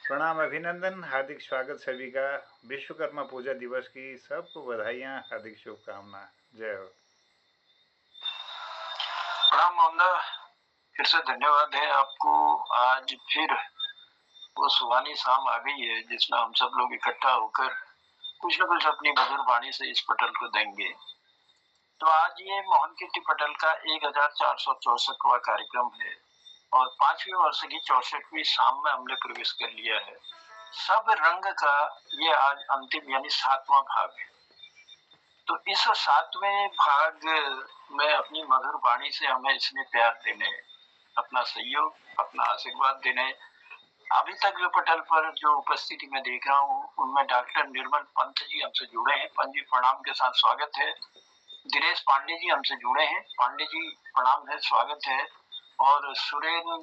प्रणाम, अभिनंदन, हार्दिक स्वागत सभी का। विश्वकर्मा पूजा दिवस की सबको बधाइयाँ, हार्दिक शुभकामना। जय हो। प्रणाम मोहम्मदा, फिर से धन्यवाद है आपको। आज फिर वो सुहानी शाम आ गई है जिसमें हम सब लोग इकट्ठा होकर कुछ न कुछ अपनी मधुर वाणी से इस पटल को देंगे। तो आज ये मोहन कीर्ति पटल का 1464वां कार्यक्रम है और 5वीं वर्ष की 64वीं शाम में हमने प्रवेश कर लिया है। सब रंग का ये आज अंतिम यानी 7वां भाग है। तो इस 7वें भाग में अपनी मधुर वाणी से हमें इसमें प्यार देने, अपना सहयोग, अपना आशीर्वाद देने। अभी तक जो पटल पर जो उपस्थिति में देख रहा हूँ उनमें डॉक्टर निर्मल पंत जी हमसे जुड़े हैं। पंत जी प्रणाम के साथ स्वागत है। दिनेश पांडे जी हमसे जुड़े हैं। पांडे जी प्रणाम है, स्वागत है। और सुरेंद्र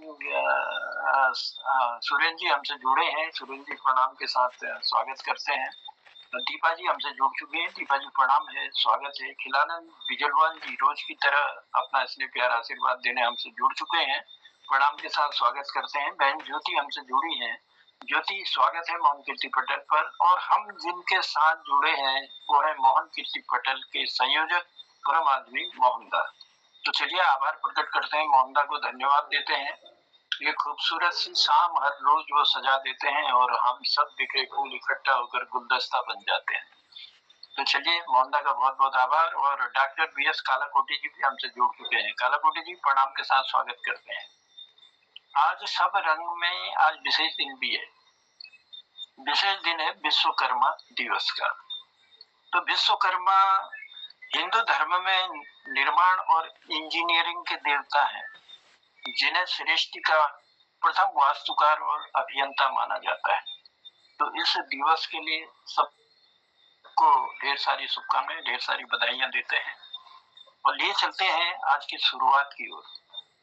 जी हमसे जुड़े हैं। सुरेंद्र जी प्रणाम के साथ स्वागत करते हैं। दीपा जी हमसे जुड़ चुके हैं। दीपा जी प्रणाम है, स्वागत है। खिलानंद बिजलवाल जी रोज की तरह अपना स्नेह प्यार आशीर्वाद देने हमसे जुड़ चुके हैं, प्रणाम के साथ स्वागत करते हैं। बहन ज्योति हमसे जुड़ी हैं। ज्योति स्वागत है मोहन कीर्ति पटल पर। और हम जिनके साथ जुड़े हैं वो है मोहन कीर्ति पटल के संयोजक परम आदमी मोहनदा। तो चलिए आभार प्रकट करते हैं, मोहनदा को धन्यवाद देते हैं। ये खूबसूरत सी शाम हर रोज वो सजा देते हैं और हम सब बिखरे फूल इकट्ठा होकर गुलदस्ता बन जाते हैं। तो चलिए मोहनदा का बहुत बहुत आभार। और डॉक्टर BS कालाकोटी जी भी हमसे जुड़ चुके हैं। कालाकोटी जी प्रणाम के साथ स्वागत करते हैं। आज सब रंग में आज विशेष दिन भी है। विशेष दिन है विश्वकर्मा दिवस का। तो विश्वकर्मा हिंदू धर्म में निर्माण और इंजीनियरिंग के देवता हैं, जिन्हें सृष्टि का प्रथम वास्तुकार और अभियंता माना जाता है। तो इस दिवस के लिए सबको ढेर सारी शुभकामनाएं, ढेर सारी बधाइयां देते हैं और लिए चलते हैं आज की शुरुआत की ओर।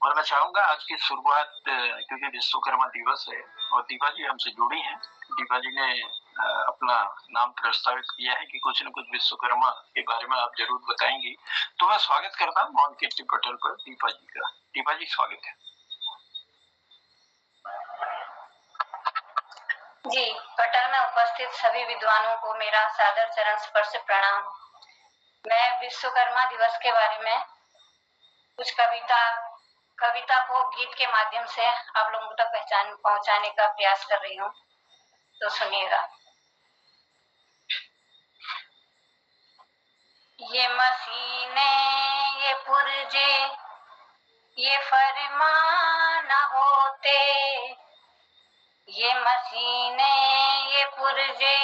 और मैं चाहूंगा आज की शुरुआत, क्योंकि विश्वकर्मा दिवस है और दीपा जी हमसे जुड़ी हैं। दीपा जी ने अपना नाम प्रस्तावित किया है कि कुछ न कुछ विश्वकर्मा के बारे में आप जरूर बताएंगी। तो मैं स्वागत करता हूँ मोहन कीर्ति पटल पर दीपा जी का। दीपा जी स्वागत है। जी, पटल में उपस्थित सभी विद्वानों को मेरा सादर चरण स्पर्श प्रणाम। मैं विश्वकर्मा दिवस के बारे में कुछ कविता को गीत के माध्यम से आप लोगों तक पहुंचाने का प्रयास कर रही हूँ, तो सुनिएगा। ये मशीनें, ये पुर्जे, ये फरमान होते, ये मशीनें, ये पुर्जे,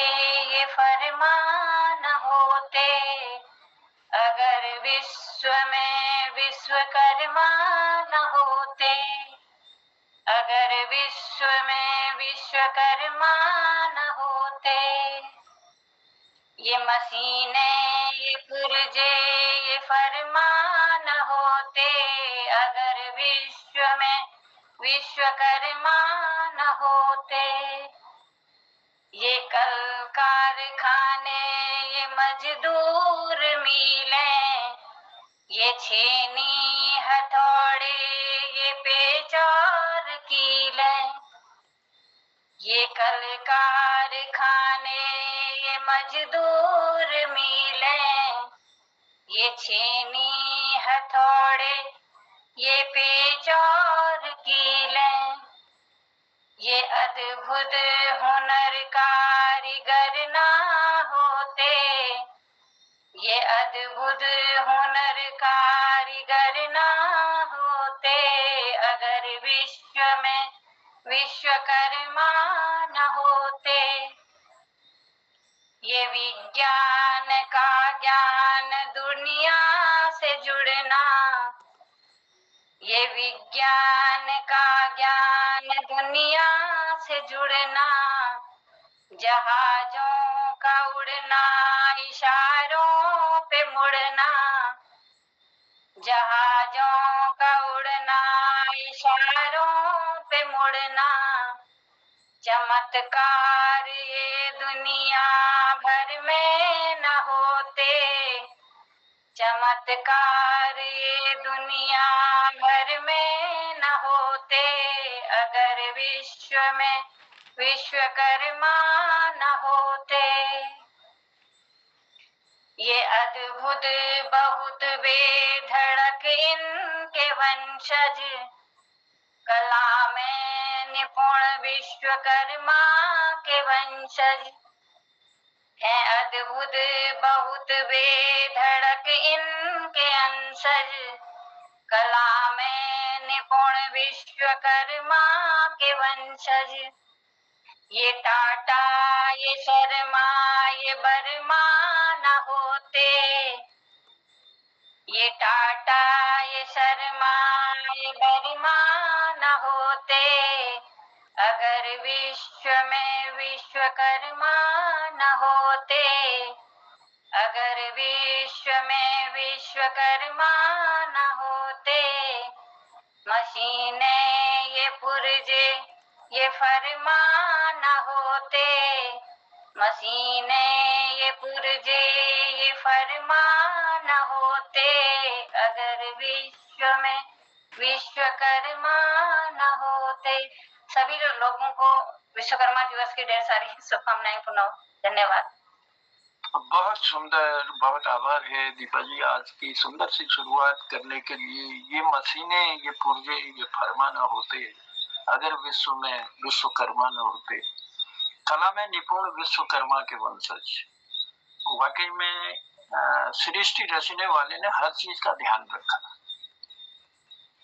ये फरमान होते, अगर विश्व में विश्वकर्मा न होते, अगर विश्व में विश्वकर्मा न होते। ये मशीनें, ये पुर्जे, ये फरमान होते, अगर विश्व में विश्वकर्मा न होते। ये कल कारखाने, ये मजदूर मिलें, ये छेनी हथौड़े, ये पेच और कीलें। ये कल कारखाने, ये मजदूर मिलें, ये छेनी हथौड़े, ये पेच और कीलें। ये अद्भुत हुनर कारीगर ना होते, ये अद्भुत हुनर कारीगर ना होते, अगर विश्व में विश्वकर्मा न होते। ये विज्ञान का ज्ञान दुनिया से जुड़ना, ये विज्ञान का ज्ञान दुनिया से जुड़ना, जहाजों का उड़ना, इशारों पे मुड़ना, जहाजों का उड़ना, इशारों पे मुड़ना, चमत्कार ये दुनिया भर में न होते, चमत्कार ये दुनिया भर में न होते, अगर विश्व में विश्वकर्मा न होते। ये अद्भुत बहुत बेधड़क इनके वंशज, कला में निपुण विश्वकर्मा के वंशज हैं। अद्भुत बहुत बेधड़क इनके अंशज, कला में निपुण विश्वकर्मा के वंशज। ये टाटा ये शर्मा ये बर्मा न होते। ये टाटा ये शर्मा ये बर्मा न होते, अगर विश्व में विश्वकर्मा न होते। अगर विश्व में विश्वकर्मा न होते। मशीनें ये पुर्जे ये फरमा न होते। मशीनें ये पुर्जे ये फरमा न होते, अगर विश्व में विश्वकर्मा न होते। सभी लोगों को विश्वकर्मा दिवस की ढेर सारी शुभकामनाएं। पुनः धन्यवाद। बहुत सुंदर, बहुत आभार है दीपा जी आज की सुंदर सी शुरुआत करने के लिए। ये मशीनें ये पुर्जे ये फरमा न होते, अगर विश्व में विश्वकर्मा न होते। कला में निपुण विश्वकर्मा के वंशज। वाकई में सृष्टि रचने वाले ने हर चीज का ध्यान रखा।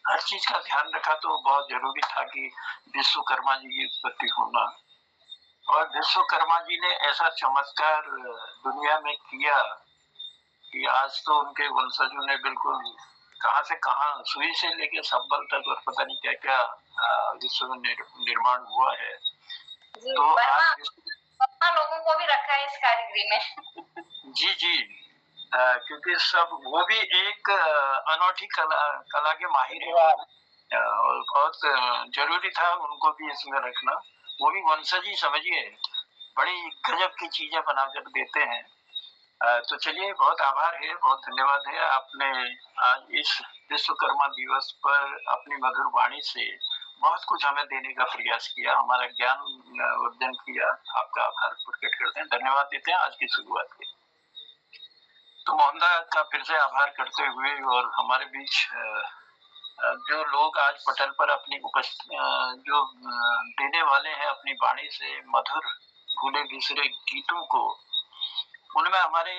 हर चीज का ध्यान रखा तो बहुत जरूरी था कि विश्वकर्मा जी की उत्पत्ति होना। और विश्वकर्मा जी ने ऐसा चमत्कार दुनिया में किया कि आज तो उनके वंशजों ने बिल्कुल कहां से कहां सुई से लेके संबल तक और पता नहीं क्या क्या विश्व में निर्माण हुआ है। तो आज लोगों को भी रखा है इस कारीगरी में। जी जी, क्योंकि सब वो भी एक अनोखी कला के माहिर है और बहुत जरूरी था उनको भी इसमें रखना। वो भी वंशज ही समझिए, बड़ी गजब की चीजें बनाकर देते हैं। तो चलिए, बहुत आभार है, बहुत धन्यवाद है, आपने आज इस विश्वकर्मा दिवस पर अपनी मधुर वाणी से बहुत कुछ हमें देने का प्रयास किया, हमारा ज्ञान वर्धन किया। आपका आभार प्रकट करते हैं, धन्यवाद देते हैं आज की शुरुआत के। तो मोहनदा का फिर से आभार करते हुए और हमारे बीच जो लोग आज पटल पर अपनी उपस्थिति जो देने वाले हैं अपनी वाणी से मधुर भूले बिसरे गीतों को, उनमें हमारे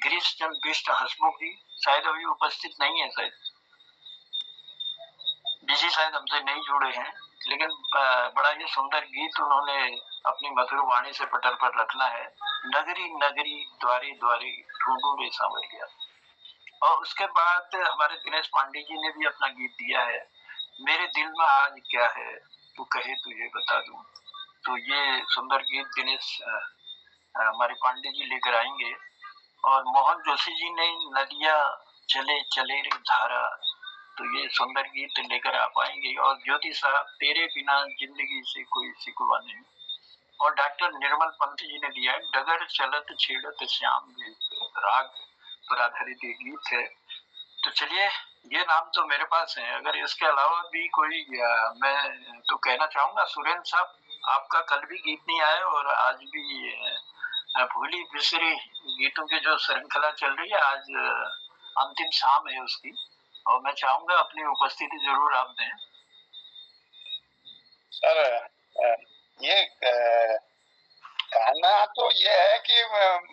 गिरीश चंद्र बिष्ट हसमुख जी शायद अभी उपस्थित नहीं है, शायद बिजी, शायद हमसे नहीं जुड़े हैं, लेकिन बड़ा ही सुंदर गीत उन्होंने अपनी मधुर वाणी से पटल पर रखना है। नगरी नगरी द्वारे द्वारे ढूंढूं रे सांवरिया। और उसके बाद हमारे दिनेश पांडे जी ने भी अपना गीत दिया है, मेरे दिल में आज क्या है तू कहे तुझे बता दूं। तो ये सुंदर गीत दिनेश हमारे पांडे जी लेकर आएंगे। और मोहन जोशी जी ने नदिया चले चले रे धारा, तो ये सुंदर गीत लेकर आ पाएंगे। और ज्योति साहब तेरे बिना जिंदगी से कोई सिकवा नहीं। और डॉक्टर निर्मल पंत जी ने दिया है डगर चलत छेड़त श्याम, राग पर आधारित ये गीत है। तो चलिए, ये नाम तो मेरे पास है, अगर इसके अलावा भी कोई मैं तो कहना चाहूंगा सुरेंद्र साहब, आपका कल भी गीत नहीं आया और आज भी भूली बिसरी गीतों की जो श्रृंखला चल रही है, आज अंतिम शाम है उसकी, और मैं चाहूंगा अपनी उपस्थिति जरूर आप दें। सर, ये कहना तो ये है कि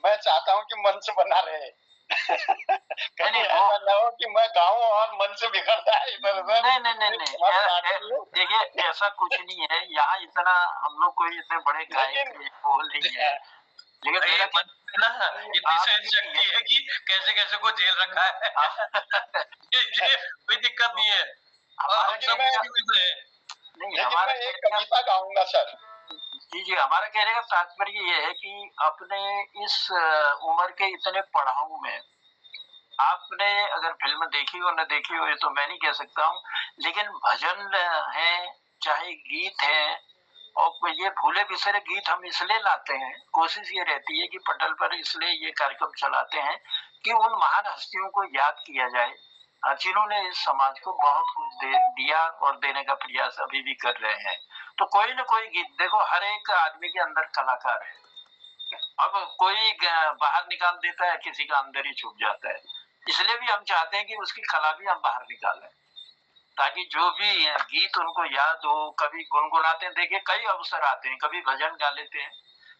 मैं चाहता हूँ कि मन से बना रहे। कहीं ऐसा ना हो कि मैं गाऊं और मन से बिगड़ जाए इधर उधर। नहीं, देखिए ऐसा कुछ नहीं है, यहाँ इतना हम लोग कोई इतने बड़े गायक नहीं है, लेकिन मेरा मन ना इतनी सहन शक्ति है कि कैसे कैसे को जेल रखा है। कोई दिक्कत नहीं है। लेकिन मैं एक कविता गाऊंगा सर। जी जी, हमारा कहने का तात्पर्य ये है कि अपने इस उम्र के इतने पड़ाव में आपने अगर फिल्म देखी हो न देखी हो ये तो मैं नहीं कह सकता हूँ, लेकिन भजन है चाहे गीत है, और ये भूले बिसरे गीत हम इसलिए लाते हैं, कोशिश ये रहती है कि पटल पर इसलिए ये कार्यक्रम चलाते हैं कि उन महान हस्तियों को याद किया जाए जिन्होंने इस समाज को बहुत कुछ दिया और देने का प्रयास अभी भी कर रहे हैं। तो कोई ना कोई गीत, देखो हर एक आदमी के अंदर कलाकार है। अब कोई बाहर निकाल देता है, किसी का अंदर ही छुप जाता है। इसलिए भी हम चाहते हैं कि उसकी कला भी हम बाहर निकालें, ताकि जो भी गीत उनको याद हो, कभी गुनगुनाते हैं। देखिए कई अवसर आते हैं, कभी भजन गा लेते हैं,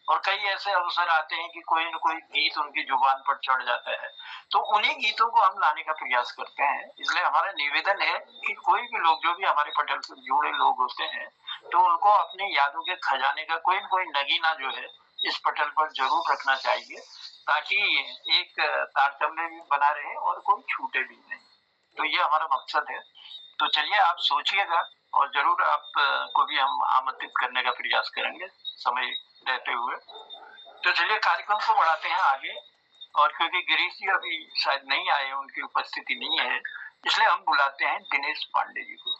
और कई ऐसे अवसर आते हैं कि कोई न कोई गीत उनकी जुबान पर चढ़ जाता है, तो उन्हीं गीतों को हम लाने का प्रयास करते हैं। इसलिए हमारा निवेदन है कि कोई भी लोग, जो भी हमारे पटल से जुड़े लोग होते हैं, तो उनको अपनी यादों के खजाने का कोई न कोई नगीना जो है इस पटल पर जरूर रखना चाहिए, ताकि एक तारतम्य भी बना रहे और कोई छूटे भी नहीं। तो ये हमारा मकसद है। तो चलिए आप सोचिएगा, और जरूर आप को भी हम आमंत्रित करने का प्रयास करेंगे समय रहते हुए। तो चलिए कार्यक्रम को बढ़ाते हैं आगे, और क्योंकि गिरीश जी अभी शायद नहीं आए, उनकी उपस्थिति नहीं है, इसलिए हम बुलाते हैं दिनेश पांडे जी को।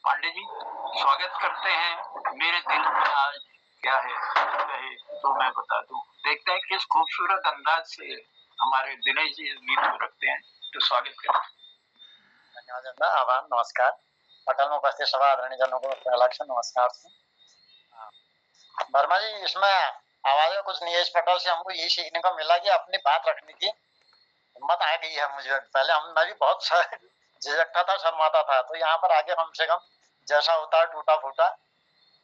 पांडे जी, स्वागत करते हैं। मेरे दिल में आज क्या है कहे तो मैं बता दूं। देखते हैं किस खूबसूरत अंदाज से हमारे दिनेश जी इस गीत को रखते हैं। तो स्वागत करें। धन्यवाद, आभार, नमस्कार। पटल में उपस्थित सभी आदरणीय जनों को अलग से नमस्कार। वर्मा जी, इसमें आवाज का कुछ नहीं है। इस पटल से हमको यही सीखने को मिला कि अपनी बात रखने की हिम्मत आ गई है मुझे। पहले मैं भी बहुत झिझकता था, शर्माता था, तो यहाँ पर आके कम से कम जैसा होता है टूटा फूटा,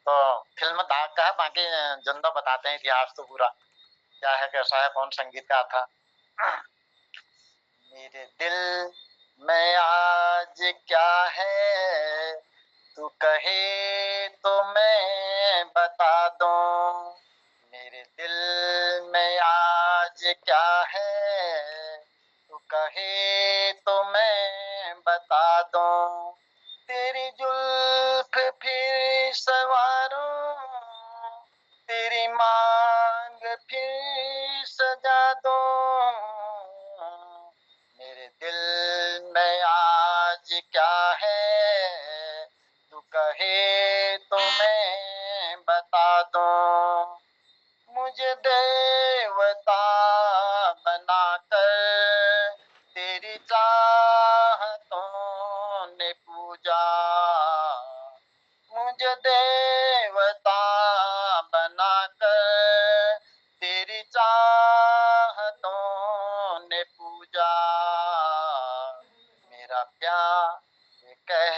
तो फिल्म दाग का है, बाकी जिंदा बताते हैं इतिहास तो पूरा क्या है, कैसा है, कौन संगीतकार था। मेरे दिल में आज क्या है, तू कहे तो मैं बता दूं। मेरे दिल में आज क्या है, तू कहे तो मैं बता दूं। तेरी जुल्फ फिर संवारूं, तेरी मांग फिर सजा दूं। मेरे दिल में आज क्या है, तू कहे तो मैं बता दूं। मुझे देवता बनाकर तेरी चाहतों ने पूजा। मुझे देवता बनाकर तेरी चाहतों ने पूजा। मेरा प्यार कह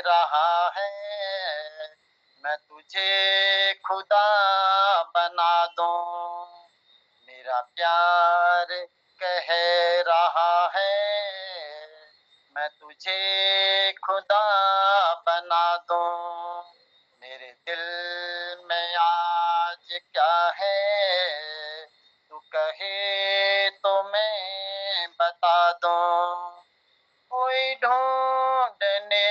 रहा है, मैं तुझे खुदा बना दूं। मेरा प्यार कह रहा है, मैं तुझे खुदा बना दूं। मेरे दिल में आज क्या है, तू कहे तो मैं बता दूं। कोई ढूंढने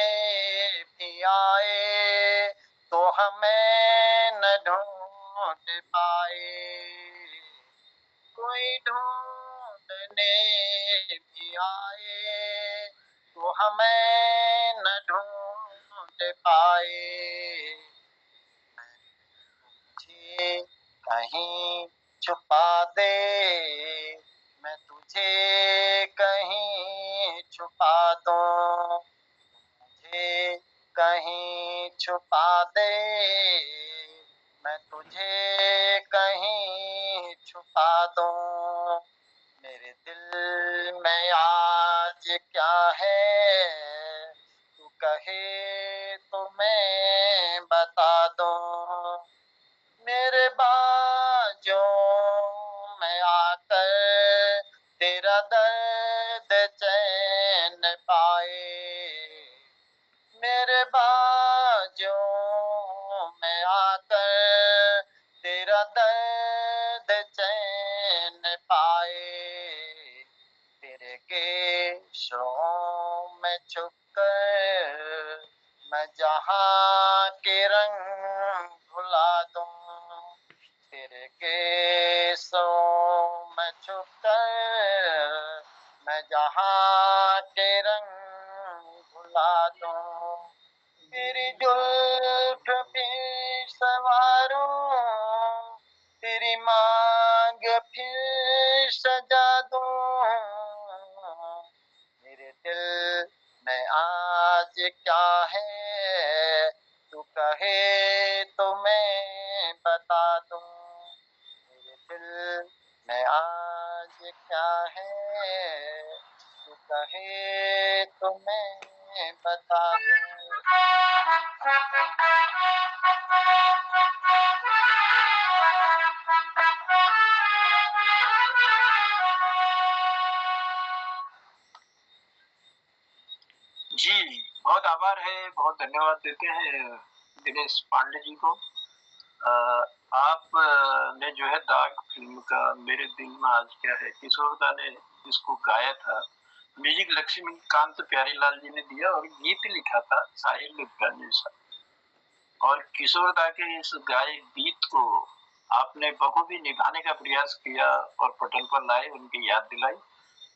भी आए तो हमें न ढूंढ पाए। कोई ढूंढने भी आए तो हमें न ढूंढ पाए। मुझे कहीं छुपा दे, मैं तुझे कहीं छुपा दूं। मुझे कहीं छुपा दे, मैं तुझे कहीं छुपा दूं। मेरे दिल में आज क्या है, तू कहे तो मैं बता दूं। मेरे बाजों में आकर तेरा दर्द चैन पाए। मेरे बाजों में आकर तेरा दर्द चैन पाए। तेरे केशों में छुपकर मैं जहाँ के रंग भुला दूं। तेरे केशों में छुपकर मैं जहाँ के रंग भुला दूं। तेरी जुल्फ फिर संवारूं, तेरी मांग फिर सजा दूं। मेरे दिल में आज क्या है, तू कहे बता दूं मेरे दिल में आज क्या है, तू कहे तो मैं बता दूं। जी, बहुत आभार है, बहुत धन्यवाद देते हैं दिनेश पांडे जी को। आप ने जो है दाग फिल्म का मेरे दिल में आज क्या है, किशोर दा ने इसको गाया था। म्यूजिक लक्ष्मीकांत प्यारीलाल जी ने दिया और गीत लिखा था साहिल लुधियानवी साहब। और किशोर दा के इस गाए गीत को आपने बखूबी निभाने का प्रयास किया और पटल पर लाए, उनकी याद दिलाई।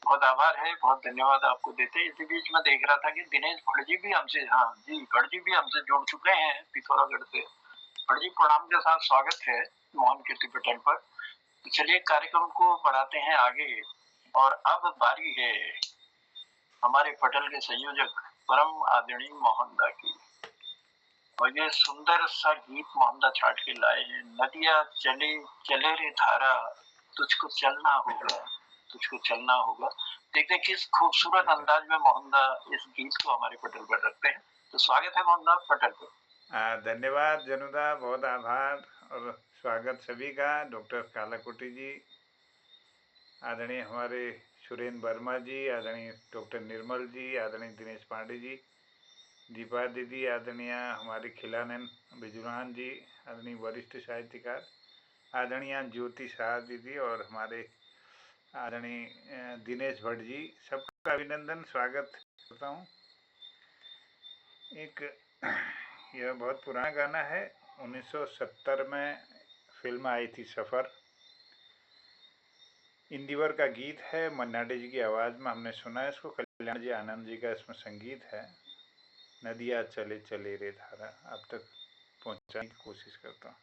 बहुत आभार है, बहुत धन्यवाद आपको देते हैं। इसी बीच में देख रहा था कि दिनेश भट्ट जी भी हमसे, हाँ जी, भट्ट जी भी हमसे जुड़ चुके हैं पिथौरागढ़ से। भट्ट जी प्रणाम के साथ स्वागत है मोहन कीर्ति पटल पर। तो चलिए कार्यक्रम को बढ़ाते हैं आगे। और अब बारी है हमारे पटल के संयोजक परम आदरणीय मोहन दा की। और ये सुंदर सा गीत मोहन दा छाट के लाए हैं। नदिया चले चले रे धारा, तुझको चलना होगा, तुझको चलना होगा। देखते हैं किस खूबसूरत अंदाज में मोहन दा इस गीत को हमारे पटल पर रखते हैं। तो स्वागत है मोहन दा पटल पर। धन्यवाद जनुदा, बहुत आभार और स्वागत सभी का। डॉक्टर कालाकोटी जी, आदरणीय हमारे सुरेंद्र वर्मा जी, आदरणीय डॉक्टर निर्मल जी, आदरणीय दिनेश पांडे जी, दीपा दीदी, आदरणीय हमारे खिलानंद बिजुरान जी, आदरणीय वरिष्ठ साहित्यकार आदरणीय ज्योति शाह दीदी और हमारे आदरणीय दिनेश भट्ट जी, सबका अभिनंदन स्वागत करता हूँ। एक यह बहुत पुराना गाना है, 1970 में फिल्म आई थी सफ़र। इंदिवर का गीत है, मन्ना डे जी की आवाज़ में हमने सुना है इसको। कल्याण जी आनंद जी का इसमें संगीत है। नदिया चले चले रे धारा, अब तक पहुंचाने की कोशिश करता हूँ।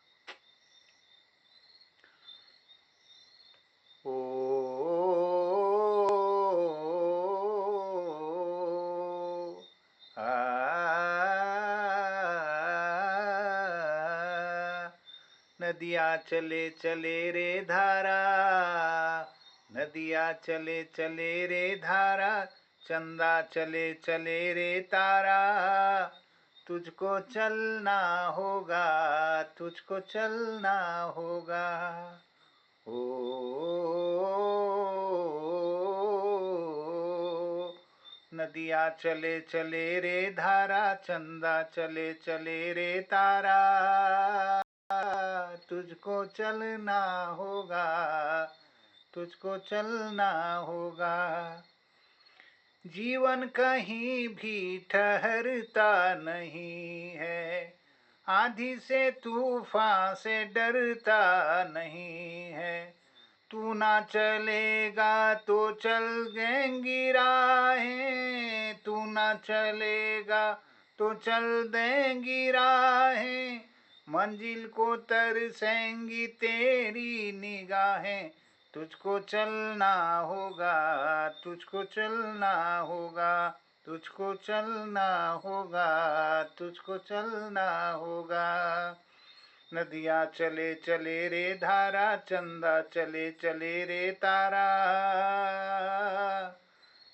नदिया चले चले रे धारा, नदिया चले चले रे धारा, चंदा चले चले रे तारा, तुझको चलना होगा, तुझको चलना होगा। ओ नदिया चले चले रे धारा, चंदा चले चले रे तारा, तुझको चलना होगा, तुझको चलना होगा। जीवन कहीं भी ठहरता नहीं है, आंधी से तूफान से डरता नहीं है। तू ना चलेगा तो चल देंगी राहें, तू ना चलेगा तो चल देंगी राहें, मंजिल को तरसेंगी तेरी निगाहें, तुझको चलना होगा, तुझको चलना होगा, तुझको चलना होगा, तुझको चलना होगा। नदिया चले चले रे धारा, चंदा चले चले रे तारा,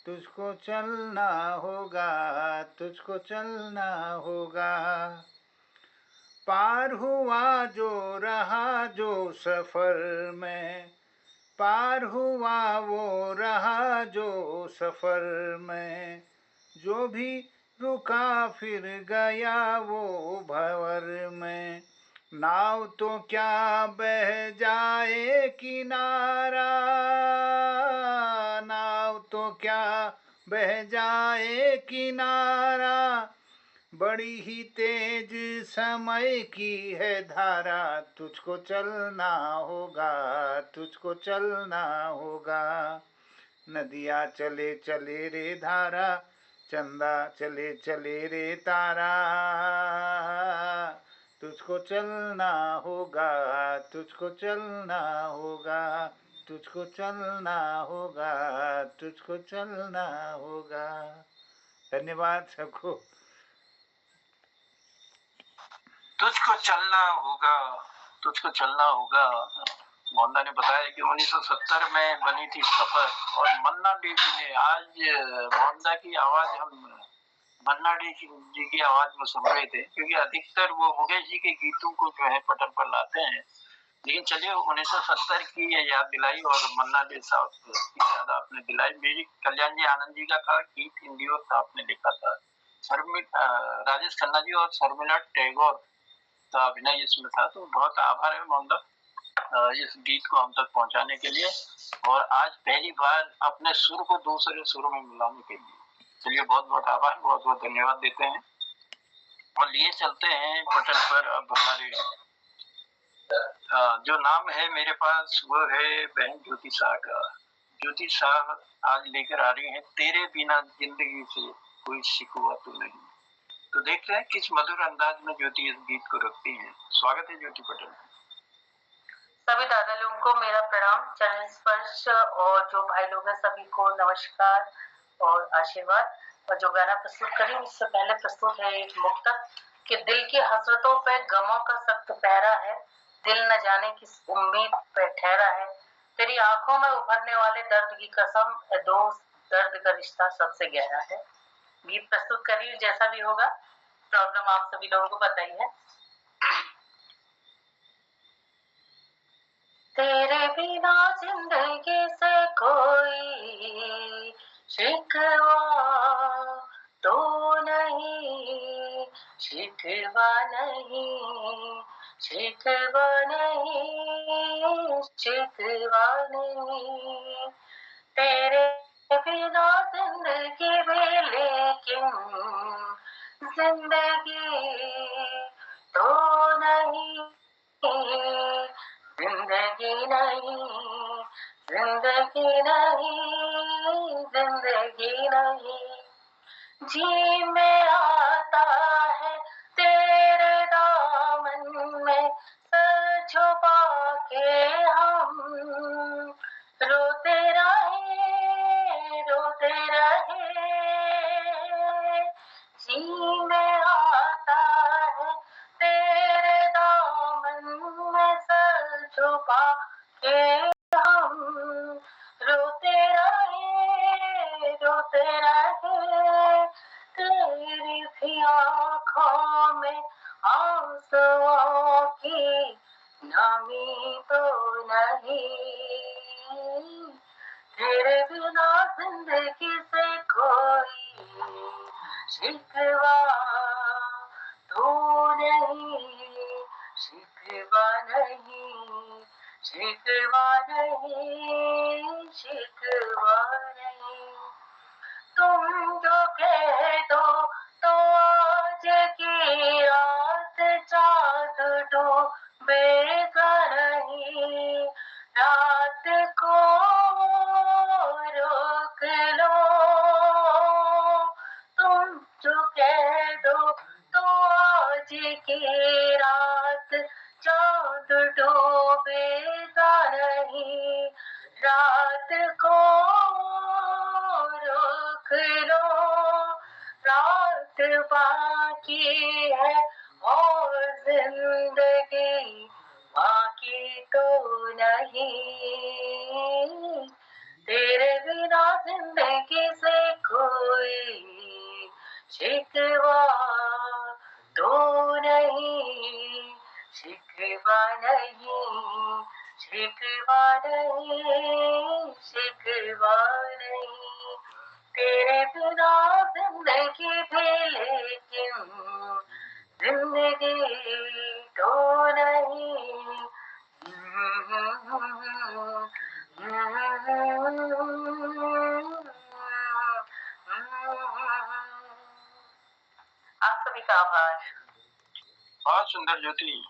तुझको चलना होगा, तुझको चलना होगा। पार हुआ जो रहा जो सफर में, पार हुआ वो रहा जो सफर में, जो भी रुका फिर गया वो भंवर में। नाव तो क्या बह जाए किनारा, नाव तो क्या बह जाए किनारा, बड़ी ही तेज समय की है धारा, तुझको चलना होगा, तुझको चलना होगा। नदिया चले चले रे धारा, चंदा चले चले रे तारा, तुझको चलना होगा, तुझको चलना होगा, तुझको चलना होगा, तुझको चलना होगा। धन्यवाद सबको। तुझको चलना होगा, तुझको चलना होगा। मोहनदा ने बताया कि 1970 में बनी थी सफर, और मन्ना डे जी ने आज मोहनदा की आवाज हम मन्ना डे जी की आवाज में सुन रहे थे, क्योंकि अधिकतर वो मुकेश जी के गीतों को जो है पटल पर लाते हैं। लेकिन चलिए 1970 की ये याद दिलाई और मन्ना डे साहब की याद आपने दिलाई। मेरी कल्याण जी आनंद जी का था गीत, हिंदी और आपने लिखा था। राजेश खन्ना जी और शर्मिला टैगोर का अभिनय इसमें था। तो बहुत आभार है मोहनदा इस गीत को हम तक पहुंचाने के लिए, और आज पहली बार अपने सुर को दूसरे सुर में मिलाने के लिए। चलिए बहुत बहुत आभार, बहुत बहुत धन्यवाद देते हैं। और लिए चलते हैं पटल पर अब हमारे जो नाम है मेरे पास वो है बहन ज्योति शाह का। ज्योति शाह आज लेकर आ रही हैं तेरे बिना जिंदगी से कोई शिकवा तो नहीं। तो देखते हैं किस मधुर अंदाज में ज्योति इस गीत को रखती हैं। स्वागत है ज्योति पटेल। सभी दादा लोगों को मेरा प्रणाम, चरण स्पर्श, और जो भाई लोग हैं सभी को नमस्कार और आशीर्वाद। और जो गाना प्रस्तुत करी उससे पहले प्रस्तुत है एक मुक्तक कि दिल की हसरतों पे गमों का सख्त पहरा है, दिल न जाने किस उम्मीद पे ठहरा है, तेरी आंखों में उभरने वाले दर्द की कसम, ए दोस्त दर्द का रिश्ता सबसे गहरा है। गीत प्रस्तुत करी, जैसा भी होगा प्रॉब्लम आप सभी लोगों को बताइए। तेरे बिना जिंदगी से कोई शिकवा तो नहीं, शिकवा नहीं, शिकवा नहीं, शिकवा नहीं। तेरे बिना जिंदगी भी, लेकिन जिंदगी तो नहीं, जिंदगी नहीं, जिंदगी नहीं, जिंदगी नहीं। जी में आता है तेरे दामन में, सर छुपा के हम रोते रहे, रोते रहे। जी में आता है तेरे दामन में, सर छुपा के हम रोते रहे, रोते रहे। तेरी भी आँखों में आंसुओं की नमी तो नहीं, तेरे बिना जिंदगी से कोई शिकवा तो नहीं, शिकवा नहीं, शिकवा नहीं, शिकवा नहीं। तुम जो कह दो तो आज की रात चाँद डूबेगा नहीं, रात को रोक लो। तुम जो कह दो तो आज की रात चाँद डूबेगा नहीं, रात को रोक लो। रात बाकी है और जिंदगी बाकी तो नहीं, तेरे बिना जिंदगी से कोई शिकवा तो नहीं, शिकवा नहीं, शिकवा नहीं, शिकवा नहीं। तेरे बिना जिंदगी भी, लेकिन जिंदगी तो नहीं। आप सभी का आभार। बहुत सुंदर ज्योति।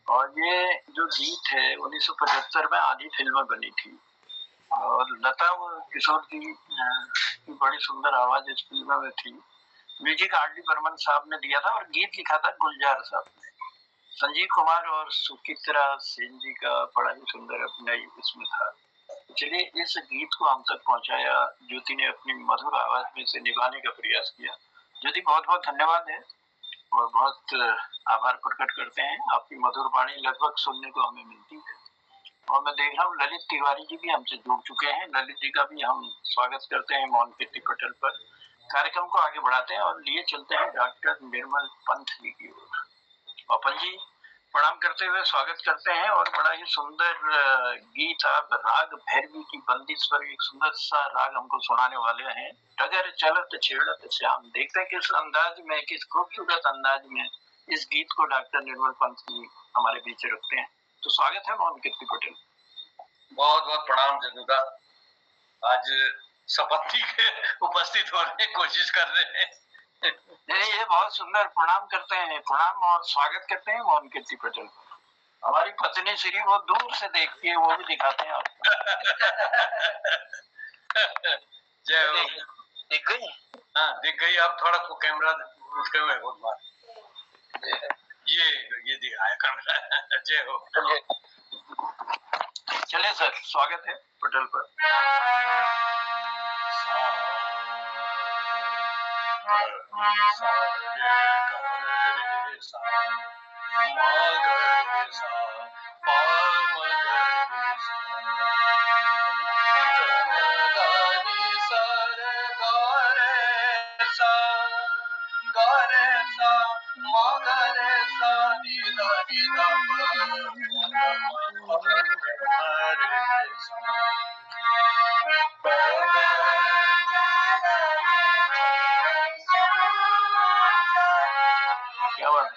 और ये जो गीत है 1975 में आधी फिल्म बनी थी, और लता किशोर जी की बड़ी सुंदर आवाज इस फिल्म में थी। Music RD. बर्मन साहब ने दिया था और गीत लिखा था गुलजार साहब ने। संजीव कुमार और सुचित्रा सेन जी का बड़ा ही सुंदर अभिनय इसमें था। चलिए इस गीत को हम तक पहुंचाया, ज्योति ने अपनी मधुर आवाज में से निभाने का प्रयास किया। ज्योति बहुत बहुत धन्यवाद है। और बहुत आभार प्रकट करते हैं। आपकी मधुर वाणी लगभग सुनने को हमें मिलती है। और मैं देख रहा हूँ ललित तिवारी जी भी हमसे जुड़ चुके हैं। ललित जी का भी हम स्वागत करते हैं मौन कीर्ति पटल पर। कार्यक्रम को आगे बढ़ाते हैं और लिए चलते हैं डॉक्टर निर्मल पंत जी की ओर। अपन जी प्रणाम करते हुए स्वागत करते हैं। और बड़ा ही सुंदर गीत आप राग भैरवी की बंदिश पर एक सुंदर सा राग हमको सुनाने वाले हैं। डगर चलत छेड़त श्याम। देखते हैं किस अंदाज में, किस खूबसूरत अंदाज में इस गीत को डॉक्टर निर्मल पंत जी हमारे बीच रखते हैं। तो स्वागत है मोहन कीर्ति पटेल। बहुत बहुत प्रणाम जनुदा। आज सपत्ति के उपस्थित होने की कोशिश कर रहे हैं। नहीं, ये बहुत सुंदर। प्रणाम करते हैं, प्रणाम और स्वागत करते हैं मोहन कीर्ति पटेल। हमारी पत्नी श्री वो दूर से देखती है, वो भी दिखाते हैं आपको। जय हो। दिख गई? हाँ दिख गई। आप थोड़ा को कैमरा उठे हुए बहुत बार ये दिखाया कैमरा। जय हो। चलिए सर, स्वागत है पटेल पर। क्या बात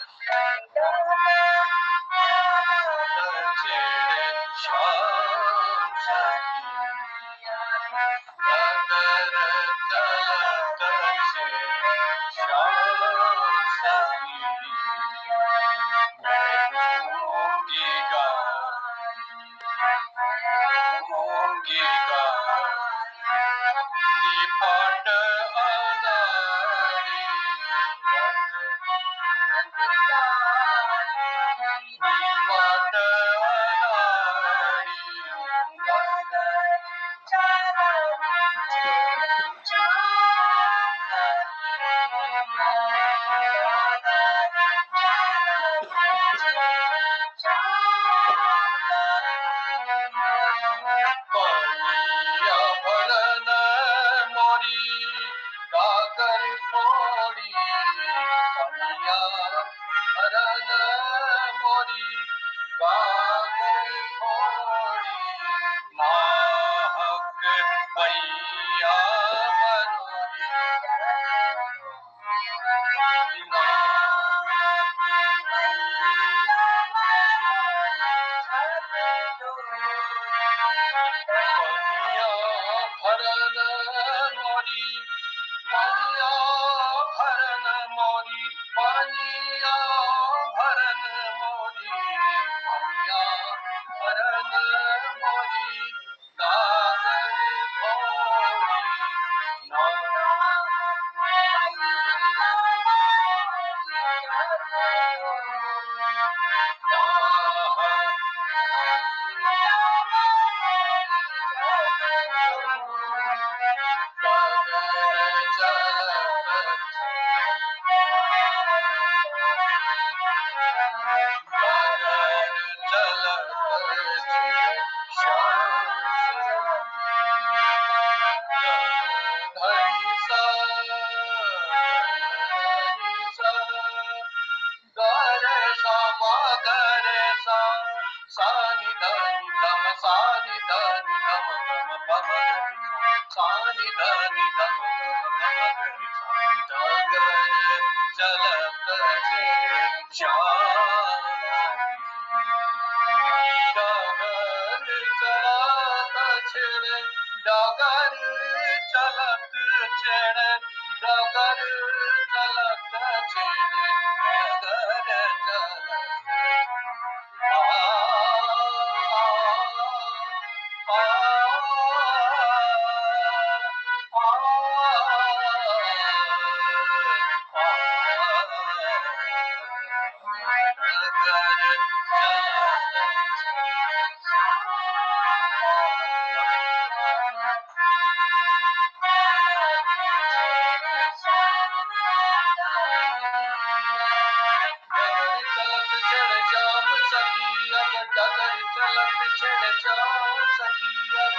सखी अब डगर चलत छेड़ जाओ सखी अब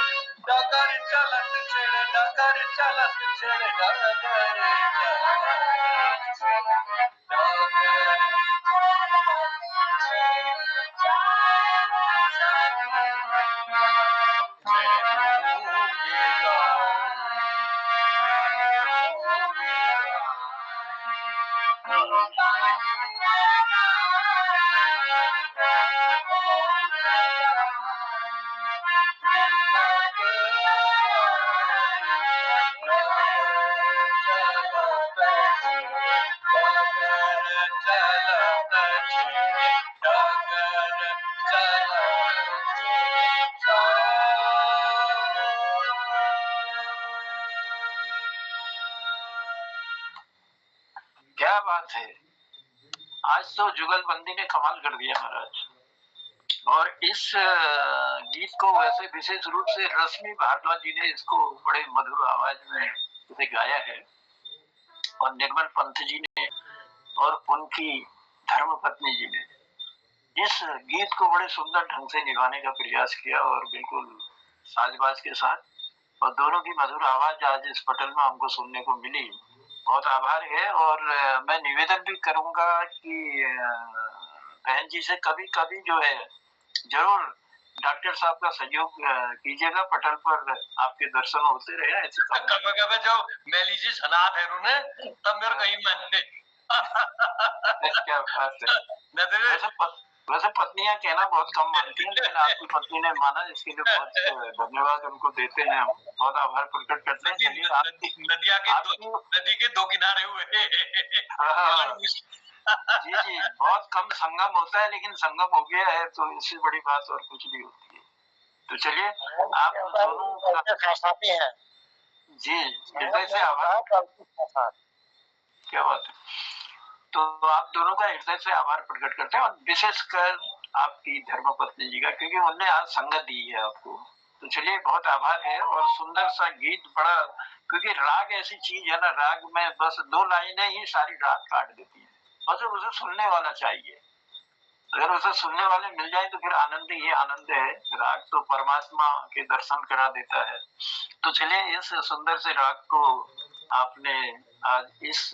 डगर चलत छेड़ डगर चलत छेड़ डगर क्या बात है। आज तो जुगलबंदी ने कमाल कर दिया महाराज। और इस गीत को वैसे विशेष रूप से रश्मि भारद्वाज जी ने इसको बड़े मधुर आवाज में इसे गाया है और निर्मल पंत जी ने और उनकी धर्मपत्नी जी ने इस गीत को बड़े सुंदर ढंग से निभाने का प्रयास किया और बिल्कुल साजबाज के साथ। और दोनों की मधुर आवाज आज इस पटल में हमको सुनने को मिली। बहुत आभार है। और मैं निवेदन भी करूंगा कि बहन जी से कभी कभी जो है जरूर डॉक्टर साहब का सहयोग कीजिएगा, पटल पर आपके दर्शन होते रहे। ऐसे कभी कभी जो मैलीजी सनात है उन्हें तब मेरे कहीं मानते क्या बात है। वैसे पत्नियां कहना बहुत कम मानती हैं, लेकिन आपकी पत्नी ने माना, इसके लिए बहुत धन्यवाद उनको देते हैं। हम बहुत आभार प्रकट करते हैं। नदी के दो किनारे हुए जी जी, बहुत कम संगम होता है, लेकिन संगम हो गया है तो इससे बड़ी बात और कुछ नहीं होती है। तो चलिए आप दोनों साथी हैं जी, हृदय से आभार। क्या बात है। तो आप दोनों का हृदय से आभार प्रकट करते हैं और विशेषकर आपकी धर्मपत्नी जी का, क्योंकि उन्होंने आज संगत दी है आपको। तो चलिए बहुत आभार है। और सुंदर सा गीत बड़ा, क्योंकि राग ऐसी चीज है ना, राग में बस 2 लाइनें ही सारी रात काट देती है। बस उसे सुनने वाला चाहिए। अगर उसे सुनने वाले मिल जाए तो फिर आनंद ही आनंद है। राग तो परमात्मा के दर्शन करा देता है। तो चलिए इस सुंदर से राग को आपने आज इस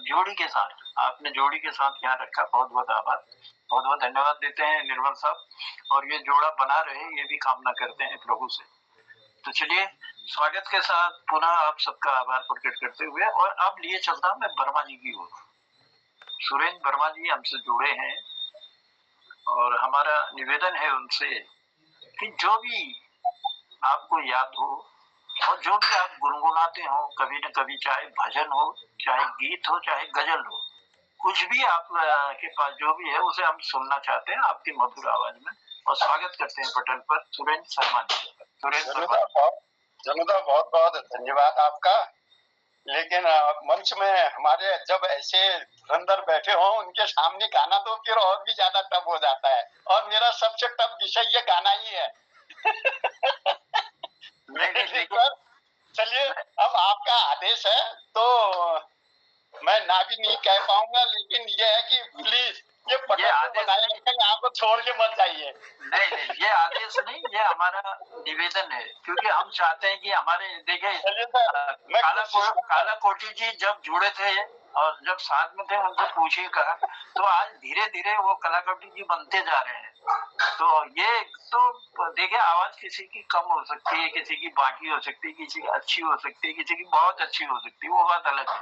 जोड़ी के साथ यहाँ रखा। बहुत बहुत आभार, बहुत बहुत धन्यवाद देते हैं निर्मल साहब। और ये जोड़ा बना रहे ये भी कामना करते हैं प्रभु से। तो चलिए स्वागत के साथ पुनः आप सबका आभार प्रकट करते हुए और अब लिए चलता हूं मैं वर्मा जी की ओर। सुरेंद्र वर्मा जी हमसे जुड़े हैं और हमारा निवेदन है उनसे कि जो भी आपको याद हो और जो भी आप गुनगुनाते हो कभी न कभी, चाहे भजन हो, चाहे गीत हो, चाहे गजल हो, कुछ भी आप के पास जो भी है उसे हम सुनना चाहते हैं आपकी मधुर आवाज में। और स्वागत करते हैं पटल पर सुरेंद्र शर्मा जी। जनुदा बहुत बहुत धन्यवाद आपका। लेकिन मंच में हमारे जब ऐसे धुरंधर बैठे हो उनके सामने गाना तो फिर और भी ज्यादा टफ हो जाता है। और मेरा सबसे टफ विषय ये गाना ही है। चलिए अब आपका आदेश है तो मैं ना भी नहीं कह पाऊंगा, लेकिन ये है कि प्लीज ये बनाया यहाँ को छोड़ के मत जाइए। नहीं, ये आदेश नहीं, ये हमारा निवेदन है, क्योंकि हम चाहते हैं कि हमारे देखिए काला कोटी जी जब जुड़े थे और जब साथ में थे उनसे पूछिएगा तो आज धीरे धीरे वो कला कोटी जी बनते जा रहे हैं। तो ये तो देखिए आवाज किसी की कम हो सकती है, किसी की बाकी हो सकती है, किसी की अच्छी हो सकती है, किसी की बहुत अच्छी हो सकती है, वो बात अलग है।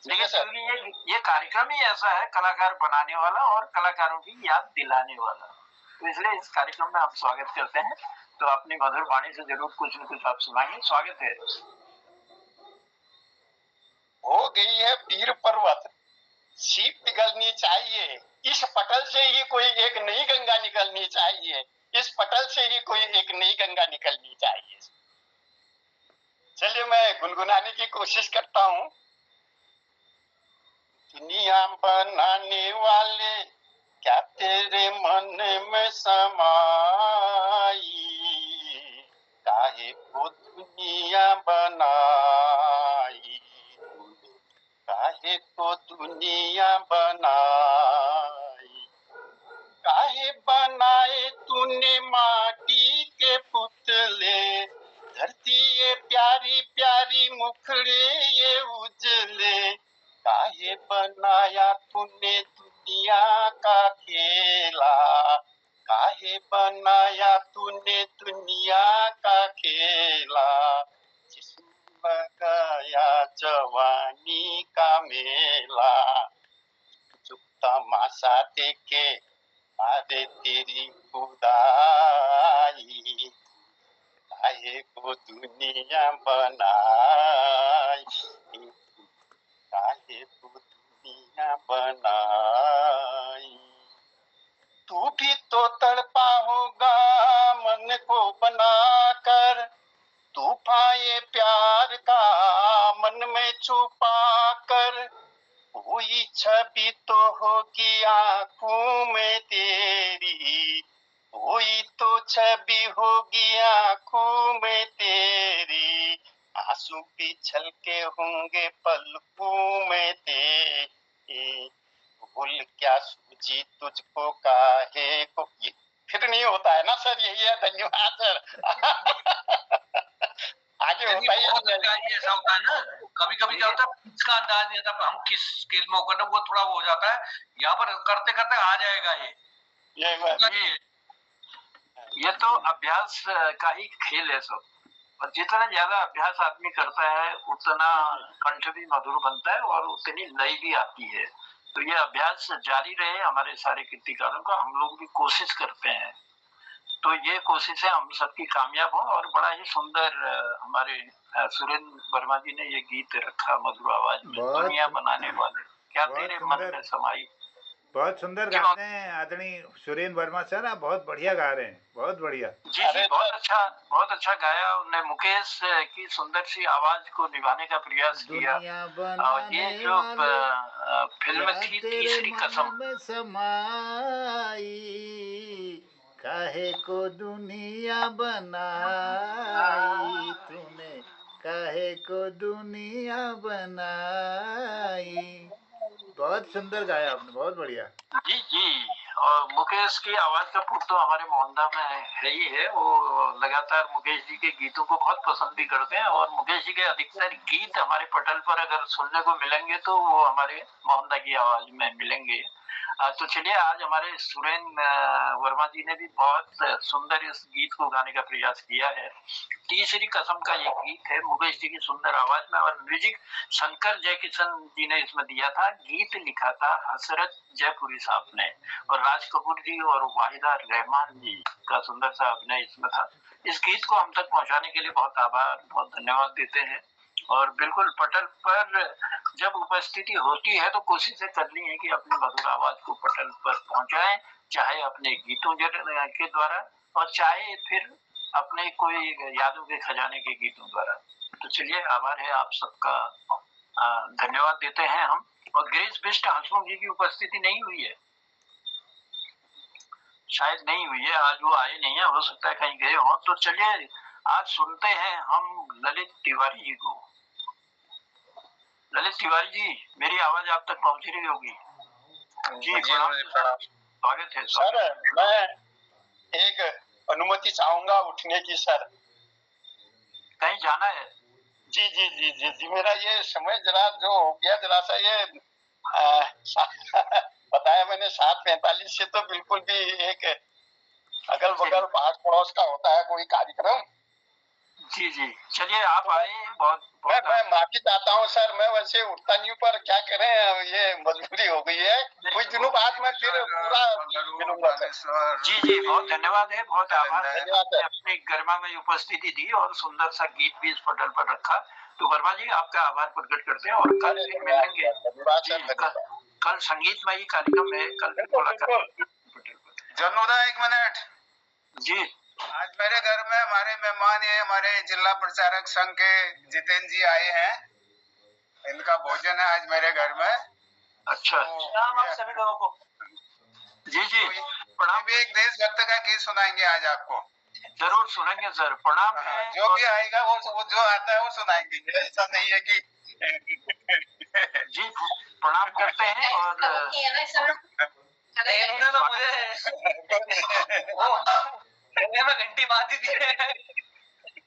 लेकिन क्योंकि ये कार्यक्रम ही ऐसा है कलाकार बनाने वाला और कलाकारों की याद दिलाने वाला, तो इसलिए इस कार्यक्रम में आप स्वागत करते हैं। तो अपनी मधुर वाणी से जरूर कुछ न कुछ आप सुनाइए। स्वागत है। हो गई है पीर पर्वत, सीप पिघलनी चाहिए, इस पटल से ही कोई एक नई गंगा निकलनी चाहिए, इस पटल से ही कोई एक नई गंगा निकलनी चाहिए। चलिए मैं गुनगुनाने की कोशिश करता हूँ। दुनिया बनाने वाले क्या तेरे मन में समाई, काहे को दुनिया बनाई, काहे को दुनिया बनाई, काहे तूने माटी के पुतले, धरती ये प्यारी प्यारी मुखड़े ये उजले, काहे बनाया तूने दुनिया का खेला, काहे बनाया तूने दुनिया का खेला, जिसमें गया जवानी का मेला, जो तमाशा देखे आदे तेरी खुदाई, काहे को दुनिया बनाई, काहे को दुनिया बनाई। तू भी तो तड़पा होगा मन को बनाकर, तूफान ये प्यार का मन में छुपा कर, कोई छवि तो होगी आंखों में तेरी, कोई तो छवि होगी आंखों में तेरी, आंसू भी छलके होंगे पलकों में तेरी, भूल क्या सूझी तुझको काहे को। ये फिर नहीं होता है ना सर, यही है। धन्यवाद सर। आगे होता ही ऐसा होता है ना, कभी कभी क्या होता है इसका अंदाज नहीं आता हम किस स्केल में होकर, वो थोड़ा वो हो जाता है। यहाँ पर करते करते आ जाएगा ये तो अभ्यास का ही खेल है सब, और जितना ज्यादा अभ्यास आदमी करता है उतना कंठ भी मधुर बनता है और उतनी लय भी आती है। तो ये अभ्यास जारी रहे हमारे सारे कीर्तिकारों का, हम लोग भी कोशिश करते हैं। तो ये कोशिशें हम सबकी कामयाब हो। और बड़ा ही सुंदर हमारे सुरेंद्र वर्मा जी ने ये गीत रखा मधुर आवाज में, दुनिया बनाने वाले, क्या तेरे मन में समाई। बहुत सुंदर गाते हैं आदरणीय सुरेंद्र वर्मा सर, आप बहुत बढ़िया गा रहे हैं, बहुत बढ़िया। जी जी, बहुत अच्छा गाया उन्होंने। मुकेश की सुंदर सी आवाज को निभाने का प्रयास किया। और ये जो फिल्म थी तीसरी कसम, काहे को दुनिया बनाई तूने, काहे को दुनिया बनाई। बहुत सुंदर गाया आपने, बहुत बढ़िया। जी जी। और मुकेश की आवाज का पुट तो हमारे मोहनदा में है ही है। वो लगातार मुकेश जी के गीतों को बहुत पसंद भी करते हैं, और मुकेश जी के अधिकतर गीत हमारे पटल पर अगर सुनने को मिलेंगे तो वो हमारे मोहनदा की आवाज में मिलेंगे। तो चलिए, आज हमारे सुरेंद्र वर्मा जी ने भी बहुत सुंदर इस गीत को गाने का प्रयास किया है। तीसरी कसम का ये गीत है मुकेश जी की सुंदर आवाज में, और म्यूजिक शंकर जयकिशन जी ने इसमें दिया था। गीत लिखा था हसरत जयपुरी साहब ने, और राज कपूर जी और वाहिदा रहमान जी का सुंदर सा अभिनय इसमें था। इस गीत को हम तक पहुंचाने के लिए बहुत आभार, बहुत धन्यवाद देते हैं। और बिल्कुल पटल पर जब उपस्थिति होती है तो कोशिश करनी है कि अपनी मधुर आवाज को पटल पर पहुंचाएं, चाहे अपने गीतों के द्वारा और चाहे फिर अपने कोई यादों के खजाने के गीतों द्वारा। तो चलिए, आभार है आप सबका, धन्यवाद देते हैं हम। और गिरीश बिष्ट हंसमुख जी की उपस्थिति नहीं हुई है, शायद नहीं हुई है, आज वो आए नहीं है, हो सकता है कहीं गए हों। तो चलिए, आज सुनते हैं हम ललित तिवारी जी को। ललित तिवारी जी, मेरी आवाज आप तक पहुंच रही होगी? जी, स्वागत है सर। मैं एक अनुमति चाहूंगा उठने की सर। कहीं जाना है? जी जी जी जी जी, मेरा ये समय जरा जो हो गया, जरा सा ये बताया मैंने 7:45 से तो बिल्कुल भी एक अगल बगल पास पड़ोस का होता है कोई कार्यक्रम। जी जी, चलिए आप आए। बहुत मैं माफी चाहता हूँ सर, मैं वैसे उठता नहीं, पर क्या करें, ये मजबूरी हो गई है। कुछ दिनों बाद मैं फिर पूरा मिलूंगा सर। जी जी, बहुत धन्यवाद है, बहुत आभार है, अपनी गरिमा में उपस्थिति दी और सुंदर सा गीत भी इस पटल पर रखा। तो वर्मा जी, आपका आभार प्रकट करते हैं, और कल फिर मिलेंगे। कल संगीतमयी कार्यक्रम है, कल फिर मुलाकात। जन्नोदा, एक मिनट जी। आज मेरे घर में हमारे मेहमान है, हमारे जिला प्रचारक संघ के जितेंद्र जी आए हैं। इनका भोजन है आज मेरे घर में। अच्छा, तो सभी लोगों को जी जी प्रणाम। एक देशभक्त का गीत सुनाएंगे आज आपको। जरूर सुनेंगे सर, प्रणाम है। जो भी आएगा वो जो आता है वो सुनाएंगे, ऐसा नहीं है कि जी, प्रणाम करते हैं। और इन्होंने तो मुझे वो कहने में घंटी मार दी थी।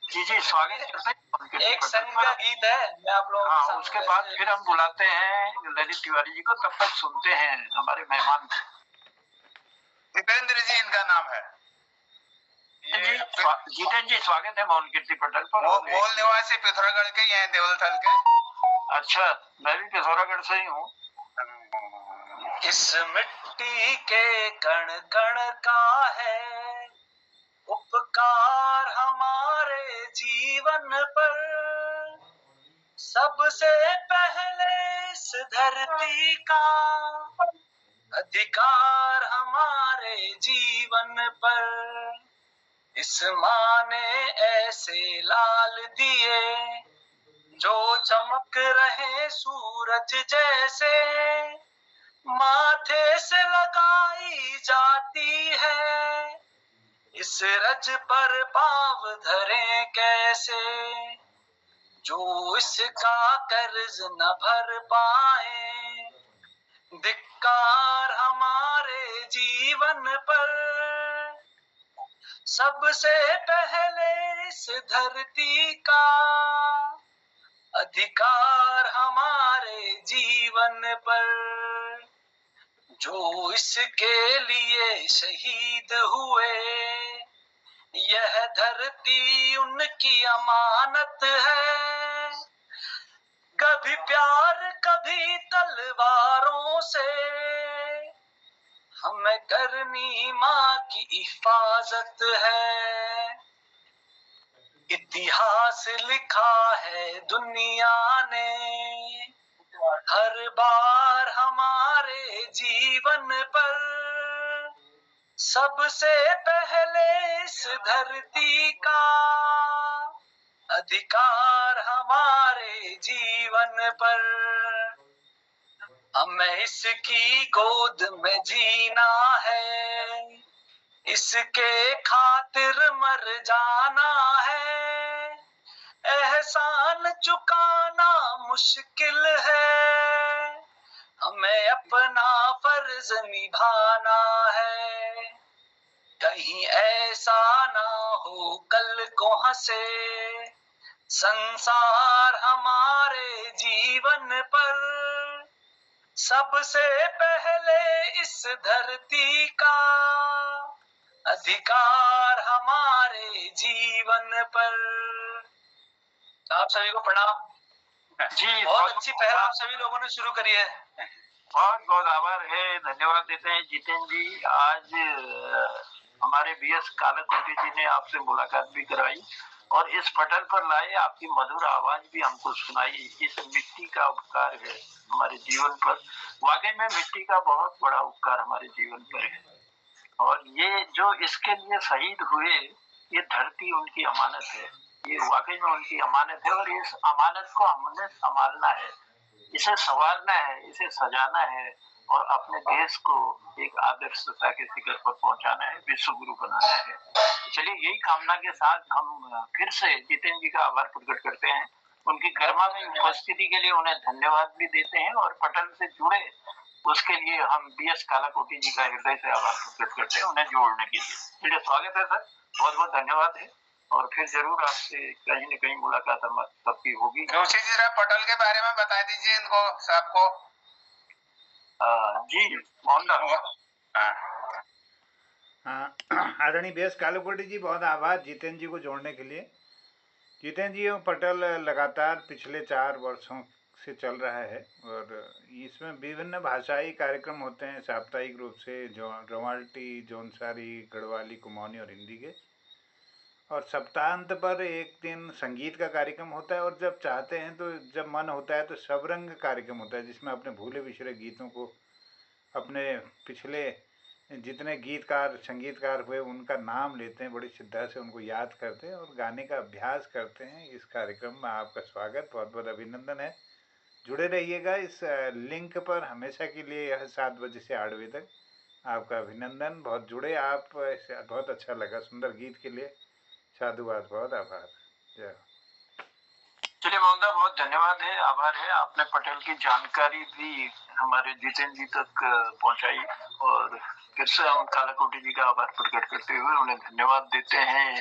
जी स्वागत करते हैं। एक संघ का गीत है, मैं आप लोगों हाँ, उसके बाद फिर हम बुलाते हैं ललित तिवारी जी को। तब तक सुनते हैं हमारे मेहमान को। जितेंद्र जी इनका नाम है। जितेंद्र जी स्वागत है मौन कीर्ति पटल पर। वो मूल निवासी पिथौरागढ़ के ही हैं, देवलथल के। अच्छा, मैं भी पिथौरागढ़ से ही हूँ। इस मिट्टी के कण कण का है उपकार हमारे जीवन पर, सबसे पहले इस धरती का अधिकार हमारे जीवन पर। इस माँ ने ऐसे लाल दिए जो चमक रहे सूरज जैसे, माथे से लगाई जाती है इस रज पर पाँव धरे कैसे। जो इसका कर्ज न भर पाए, धिक्कार हमारे जीवन पर। सबसे पहले इस धरती का अधिकार हमारे जीवन पर। जो इसके लिए शहीद हुए, यह धरती उनकी अमानत है। कभी प्यार कभी तलवारों से हमें करनी माँ की हिफाजत है। इतिहास लिखा है दुनिया ने हर बार हमारे जीवन पर। सबसे पहले इस धरती का अधिकार हमारे जीवन पर। हमें इसकी गोद में जीना है, इसके खातिर मर जाना है। एहसान चुकाना मुश्किल है, हमें अपना फर्ज निभाना है। कहीं ऐसा ना हो कल को हंसे संसार हमारे जीवन पर। सबसे पहले इस धरती का अधिकार हमारे जीवन पर। आप सभी को प्रणाम जी। बहुत अच्छी पहल आप सभी लोगों ने शुरू करी है। बहुत बहुत आभार है, धन्यवाद देते हैं जितेंद्र जी। आज हमारे बीएस कालाकोटी जी ने आपसे मुलाकात भी कराई और इस पटल पर लाए, आपकी मधुर आवाज भी हमको सुनाई। इस मिट्टी का उपकार है हमारे जीवन पर। वाकई में मिट्टी का बहुत बड़ा उपकार हमारे जीवन पर है, और ये जो इसके लिए शहीद हुए, ये धरती उनकी अमानत है। ये वाकई में उनकी अमानत है और इस अमानत को हमने संभालना है, इसे संवारना है, इसे सजाना है और अपने देश को एक आदर्शता के शिखर पर पहुंचाना है, विश्व गुरु बनाना है। चलिए, यही कामना के साथ हम फिर से जितेंद्र जी का आभार प्रकट करते हैं। उनकी गरिमा में उपस्थिति के लिए उन्हें धन्यवाद भी देते हैं और पटल से जुड़े उसके लिए हम बीएस कालाकोटी जी का हृदय से आभार प्रकट करते हैं उन्हें जोड़ने के लिए। चलिए, स्वागत है सर, बहुत बहुत धन्यवाद है और फिर जरूर आपसे कहीं न कहीं मुलाकात हम सबकी होगी। जोशी जी जरा पटल के बारे में बता दीजिए इनको सबको। जी मोहनदास। हाँ, आदरणीय बीएस कालाकोटी जी, बहुत आभार जितेंद्र जी को जोड़ने के लिए। जितेंद्र जी पटल लगातार पिछले 4 वर्षों से चल रहा है और इसमें विभिन्न भाषाई कार्यक्रम होते हैं साप्ताहिक रूप से, जो रवाल्टी, जौनसारी, गढ़वाली, कुमाऊनी और हिंदी के। और सप्ताहांत पर एक दिन संगीत का कार्यक्रम होता है और जब चाहते हैं तो जब मन होता है तो सबरंग कार्यक्रम होता है, जिसमें अपने भूले बिछड़े गीतों को, अपने पिछले जितने गीतकार संगीतकार हुए उनका नाम लेते हैं, बड़ी श्रद्धा से उनको याद करते हैं और गाने का अभ्यास करते हैं। इस कार्यक्रम में आपका स्वागत, बहुत बहुत अभिनंदन है। जुड़े रहिएगा इस लिंक पर हमेशा के लिए। यह 7 बजे से 8 बजे तक आपका अभिनंदन। बहुत जुड़े आप, बहुत अच्छा लगा। सुंदर गीत के लिए साधुवाद, बहुत आभार। जय। चलिए मोहनदा, बहुत धन्यवाद है, आभार है, आपने पटेल की जानकारी भी हमारे जितेंद्र जी तक पहुंचाई और फिर से हम कालाकोटी जी का आभार प्रकट करते हुए उन्हें धन्यवाद देते हैं।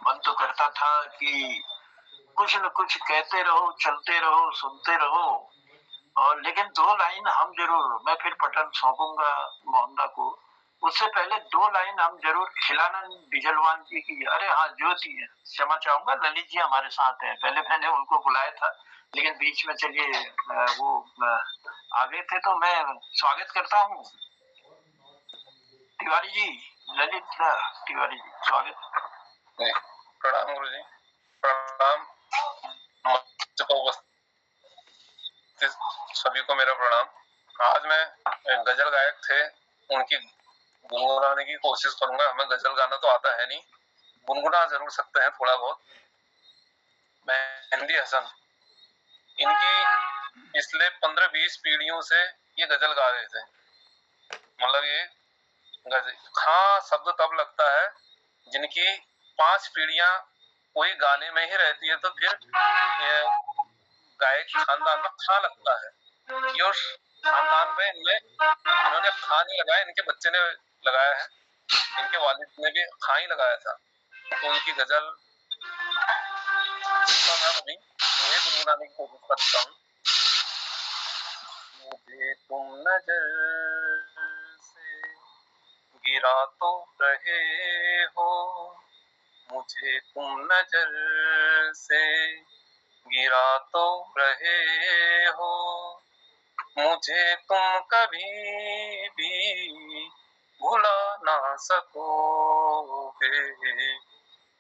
मन तो करता था कि कुछ न कुछ कहते रहो, चलते रहो, सुनते रहो, और लेकिन दो लाइन हम जरूर, मैं फिर पटल सौंपूंगा मोहनदा को, उससे पहले दो लाइन हम जरूर खिलानंद बिजलवान जी की, अरे हाँ ज्योति है, क्षमा चाहूंगा, ललित जी हमारे साथ हैं, पहले मैंने उनको बुलाया था लेकिन बीच में चलिए वो आ गए थे, तो मैं स्वागत करता हूँ तिवारी जी, ललित तिवारी जी, स्वागत। प्रणाम गुरु जी, प्रणाम सभी को मेरा प्रणाम। आज मैं गजल गायक थे उनकी गुनगुनाने की कोशिश करूंगा। हमें गजल गाना तो आता है नहीं, गुनगुना जरूर सकते हैं थोड़ा बहुत। मेहंदी हसन, इनकी पिछले 15-20 पीढ़ियों से ये गजल गा रहे थे। मतलब ये गजल हाँ शब्द तब लगता है जिनकी 5 पीढ़ियां कोई गाने में ही रहती है, तो फिर गायक खानदान में खां लगता है कि उस खानदान में इन्होंने खां नहीं लगाया, इनके बच्चे ने लगाया है, इनके वालिद ने भी खां ही लगाया था। तो उनकी गजल अभी ये गुनगुनाने की कोशिश करता हूँ। मुझे तुम नजर से गिरा तो रहे हो, मुझे तुम नजर से गिरा तो रहे हो, मुझे तुम कभी भी भुला ना सकोगे,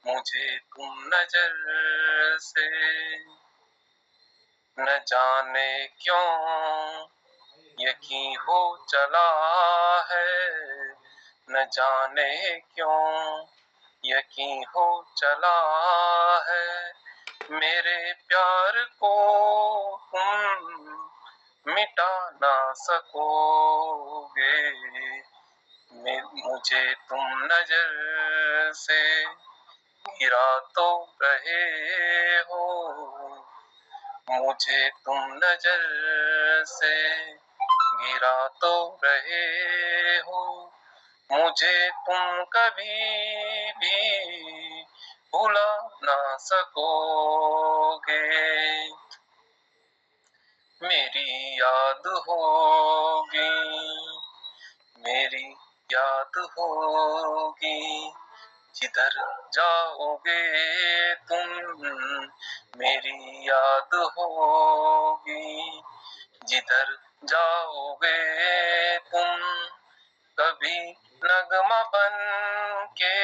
मुझे तुम नजर से न जाने क्यों यकीन हो चला है, न जाने क्यों यकीन हो चला है, मेरे प्यार को तुम मिटा ना सकोगे, मुझे तुम नजर से गिरा तो रहे हो, मुझे तुम नजर से गिरा तो रहे हो, मुझे तुम कभी भी भुला ना सकोगे, मेरी याद होगी, मेरी याद होगी, जिधर जाओगे तुम, मेरी याद होगी, जिधर जाओगे तुम, कभी नगमा बन के,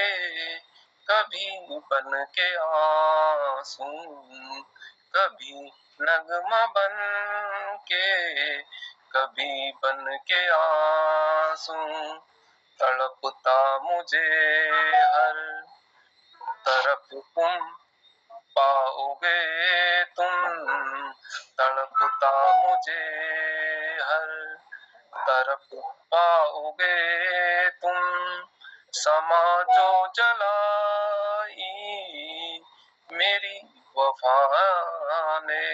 कभी बन के आंसू, कभी नगमा बन के, कभी बन के आंसू, तड़पता मुझे हर तरफ तुम पाओगे तुम, तड़पता मुझे हर तरफ पाओगे तुम, समा जो जलाई मेरी वफा ने,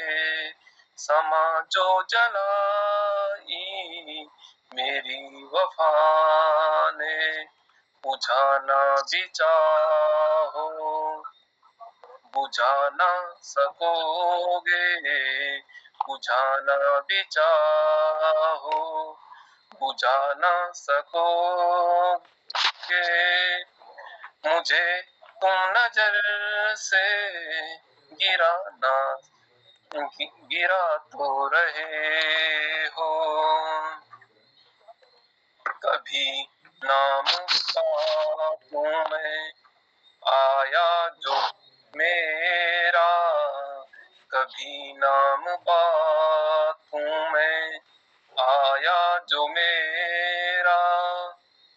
समा जो जलाई मेरी वफा ने, बुझाना भी चाहो बुझा ना सकोगे, बुझाना भी चाहो बुझा ना सकोगे, मुझे तुम नजर से गिरा ना गिरा तो रहे हो, कभी नाम बातों में आया जो मेरा, कभी नाम बातों में आया जो मेरा,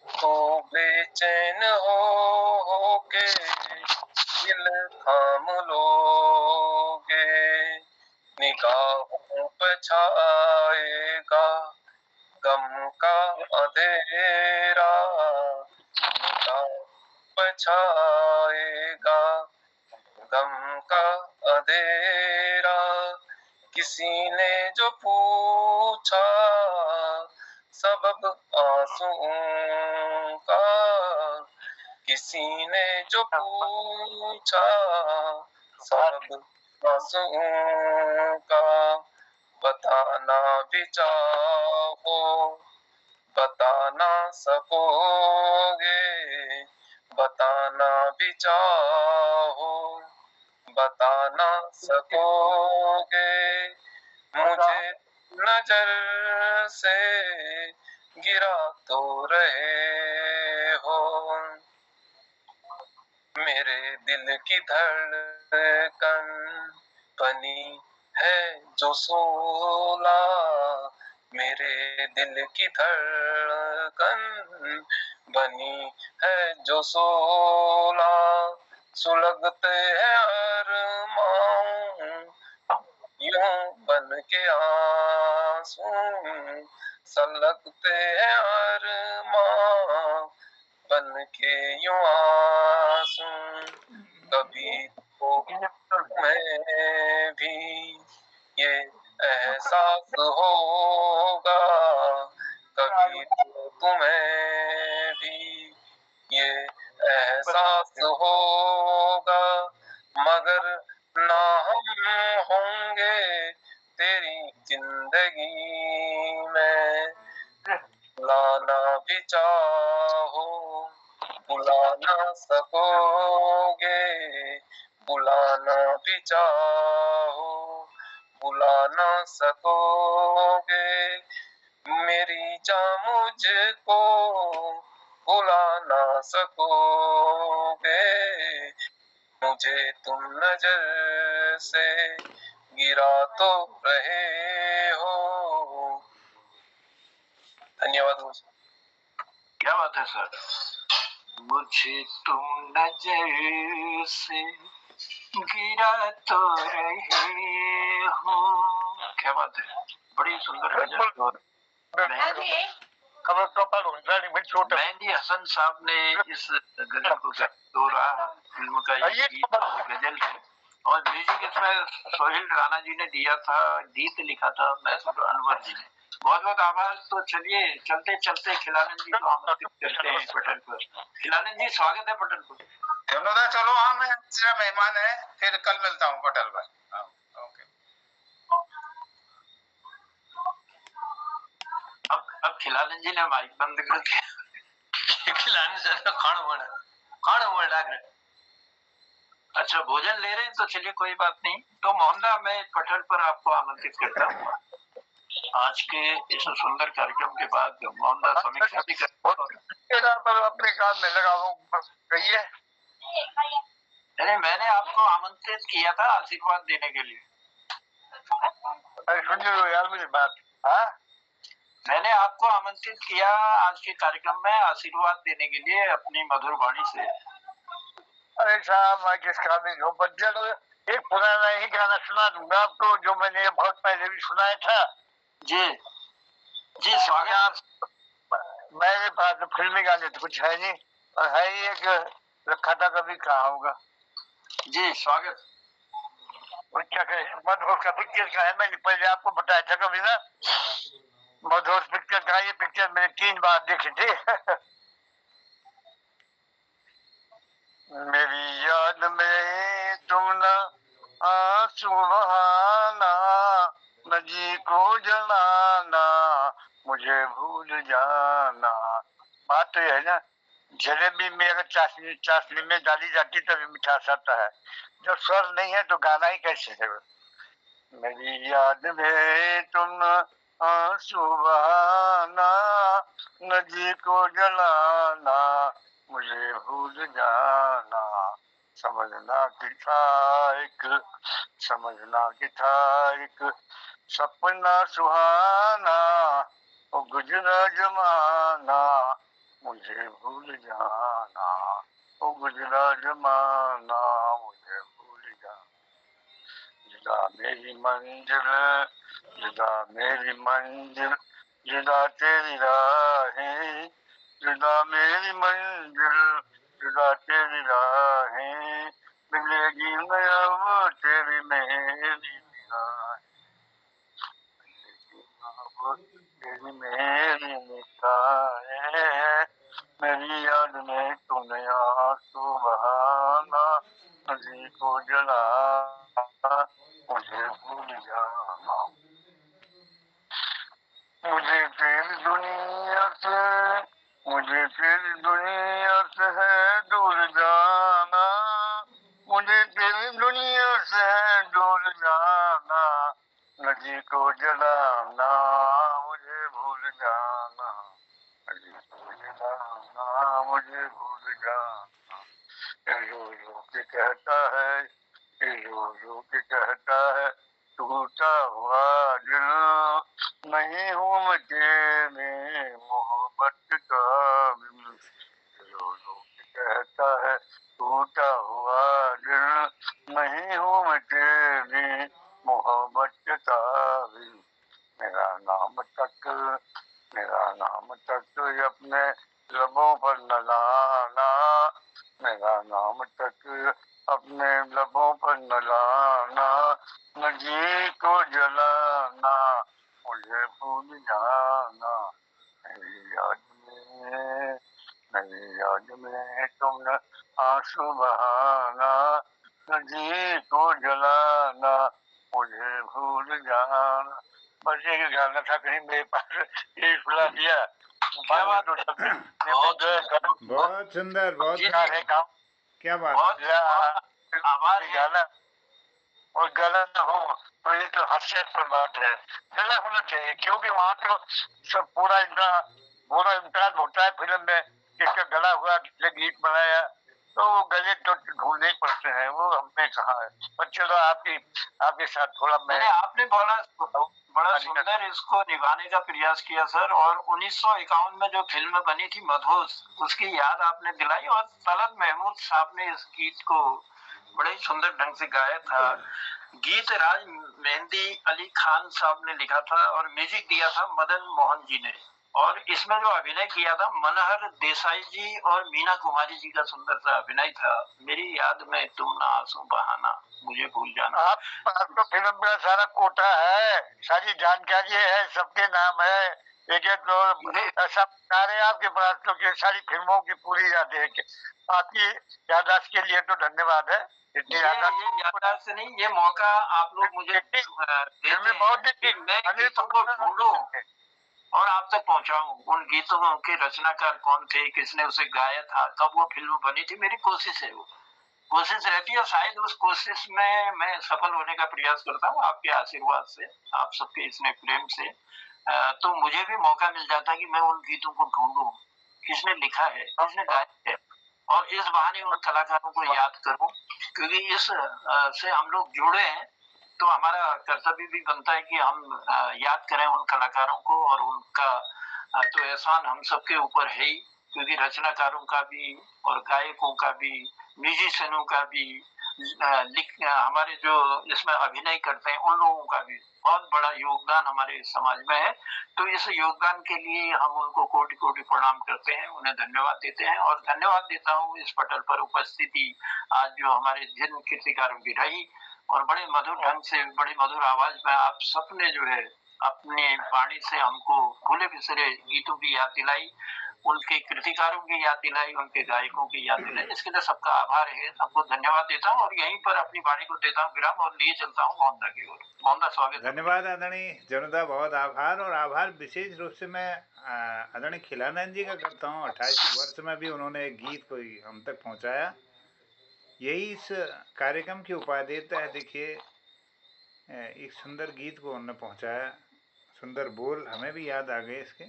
तो बेचैन हो के दिल थाम लोगे, निगाहों पे छाएगा गम का अंधेरा, निगाहों पे छाएगा गम का अंधेरा, किसी ने जो पूछा सबब आंसुओं का, किसी ने जो पूछा सबब आंसुओं का, बताना भी चाहो बता ना सकोगे, बताना भी चाहो बता ना सकोगे, मुझे नजर से गिरा तो रहे हो, मेरे दिल की धड़कन बनी है जो सोला, मेरे दिल की धड़कन बनी है जो सोला, सुलगते हैं अरमां यूं बन के आंसू, सलगते हैं अरमां बन के यूं आंसू, कभी तो मैं भी ये एहसास होगा, कभी तो तुम्हें भी ये एहसास होगा, मगर ना हम होंगे तेरी जिंदगी में, बुलाना भी चाहो बुला ना सकोगे, बुलाना भी चाहो बुला ना सकोगे, मेरी जान मुझको बुला ना सकोगे, मुझे तुम नजर से गिरा तो रहे हो। धन्यवाद। क्या बात है सर, मुझे तुम नजर से गिरा तो रहे हो, क्या बात है, बड़ी सुंदर गजल। मेहंदी हसन साहब ने इस गजल को दोहरा, फिल्म का ये गजल है और म्यूजिक इसमें सोहेल राणा जी ने दिया था, गीत लिखा था मैसूर अनवर जी ने। बहुत बहुत आभार। तो चलिए चलते चलते खिलानंद जी को आमंत्रित करते हैं पटल पर। खिलानंद जी स्वागत है पटल पर। यमुना चलो, हाँ मैं तेरा मेहमान है, फिर कल मिलता हूँ पटल पर। ओके। अब खिलानंद जी ने माइक बंद कर दिया। खिलाने से खाण लग रहा। अच्छा भोजन ले रहे हैं, तो चलिए कोई बात नहीं। तो मोहनदा, मैं पटल पर आपको आमंत्रित करता हूँ आज के इस सुंदर कार्यक्रम के बाद। मोहनदा समीक्षा भी अपने काम में लगा हूँ, बस कहिए। नहीं, मैंने आपको आमंत्रित किया था आशीर्वाद देने के लिए। सुन लो यार मेरी बात। हाँ, मैंने आपको आमंत्रित किया आज के कार्यक्रम में आशीर्वाद देने के लिए अपनी मधुर वाणी से। अरे साहब, मैं किस काबिल हूँ? एक पुराना ही गाना सुना दूंगा आपको, जो मैंने बहुत पहले भी सुनाया था। जी जी स्वागत। मेरे पास तो फिल्मी गाने तो कुछ है नहीं, और है ही एक रखा था, कभी कहा होगा। जी स्वागत। क्या कहे, मधुर का पिक्चर का है, मैंने पहले आपको बताया था कभी ना। मधुर पिक्चर का, ये पिक्चर मैंने 3 बार देखी थी। मेरी याद में तुम ना आंसू बहाना, नदी को जलाना, मुझे भूल जाना। बात तो है ना, जलेबी में अगर चाशनी में डाली जाती तभी मिठास आता है, जब स्वर नहीं है तो गाना ही कैसे है। मेरी याद में तुम आंसू बहाना, नदी को जलाना, मुझे भूल जाना। समझना कि था एक सपना सुहाना, वो गुजरा जमाना, मुझे भूल जाना, वो गुजरा जमाना, मुझे भूल जाना। जुदा मेरी मंजिल, जुदा मेरी मंजिल, जुदा तेरी राहें, जुदा मेरी मंजिल, जुदा तेरी राहें, मिलेगी न अब तेरी मेरी निगाहें। जाना, रो रो के कहता है, रो रो के कहता है, टूटा हुआ दिल, नहीं हूँ मैं तेरे मोहब्बत का बिन। रो रो के कहता है, टूटा हुआ दिल, नहीं हूँ मैं तेरी मोहब्बत का बिन। मेरा नाम तक अपने लबों पर न लाना, मेरा नाम तक अपने लबों पर न लाना, न जी को जलाना, मुझे भूल जाना, मेरी याद में तुम न आंसू बहाना, न जी को जलाना, मुझे भूल जाना। बस ये गाना था, कहीं मेरे पास ये खुला दिया। क्या बात तो बहुत सुंदर, बहुत है काम। क्या बात, आभार गाना और गला हो तो ये तो हास्य पर बात है। गला होना चाहिए, क्योंकि वहाँ तो सब पूरा इम्तिहान होता है फिल्म में, किसका गला हुआ, किसने गीत बनाया, तो वो गले तो ढूंढने पड़ते हैं, वो हमने कहा है। पर चलो आपके साथ थोड़ा आपने बड़ा सुंदर इसको निभाने का प्रयास किया सर। और 1951 में जो फिल्म बनी थी मधोस, उसकी याद आपने दिलाई, और तलत महमूद साहब ने इस गीत को बड़े सुंदर ढंग से गाया था। गीत राज मेहंदी अली खान साहब ने लिखा था और म्यूजिक दिया था मदन मोहन जी ने। और इसमें जो अभिनय किया था मनहर देसाई जी और मीना कुमारी जी का सुंदर सा अभिनय था। मेरी याद में तुम ना आंसू बहाना, मुझे भूल जाना। आप तो फिल्म में सारा कोटा है, सारी जानकारी है, सबके नाम है, एक तो ऐसा है आपके पास तो सारी फिल्मों की पूरी याद है। आपकी याददाश्त के लिए तो धन्यवाद है। ये याददाश्त से नहीं, ये मौका आप लोग मुझे देते हैं, मैं गीतों को ढूंढूं और आप तक पहुंचाऊं। उन गीतों के रचनाकार कौन थे, किसने उसे गाया था, कब वो फिल्म बनी थी। मेरी कोशिश है, वो कोशिश रहती है, शायद उस कोशिश में मैं सफल होने का प्रयास करता हूँ आपके आशीर्वाद से, आप सबके स्नेह प्रेम से। तो मुझे भी मौका मिल जाता है कि मैं उन गीतों को ढूंढूं, किसने लिखा है, किसने गाया है, और इस बहाने उन कलाकारों को याद करूं, क्योंकि इस से हम लोग जुड़े हैं। तो हमारा कर्तव्य भी बनता है कि हम याद करें उन कलाकारों को, और उनका तो एहसान हम सबके ऊपर है ही, क्योंकि रचनाकारों का भी और गायकों का भी, म्यूजिशियनों का भी, हमारे जो इसमें अभिनय करते हैं उन लोगों का भी बहुत बड़ा योगदान हमारे समाज में है। तो इस योगदान के लिए हम उनको कोटि कोटि प्रणाम करते हैं, उन्हें धन्यवाद देते हैं। और धन्यवाद देता हूँ इस पटल पर उपस्थिति आज जो हमारे जिन कीर्तिकारों की रही, और बड़े मधुर ढंग से, बड़ी मधुर आवाज में आप सबने जो है अपने वाणी से हमको भूले बिसरे गीतों की याद दिलाई, उनके कृतिकारों की याद दिलाई, उनके गायकों की याद दिलाई। इसके लिए सबका आभार है, सबको धन्यवाद देता हूँ, और यहीं पर अपनी वाणी को देता हूँ विराम और लिए चलता हूँ मोहनदा की ओर। मोहनदा, स्वागत। धन्यवाद आदरणीय जनुदा, बहुत आभार। और आभार विशेष रूप से मैं आदरणीय खिलानंद जी का करता हूँ। 28 वर्ष में भी उन्होंने एक गीत को हम तक पहुँचाया, यही इस कार्यक्रम की उपादेयता है। देखिए, एक सुंदर गीत को उन्होंने पहुँचाया, सुंदर बोल हमें भी याद आ गए इसके।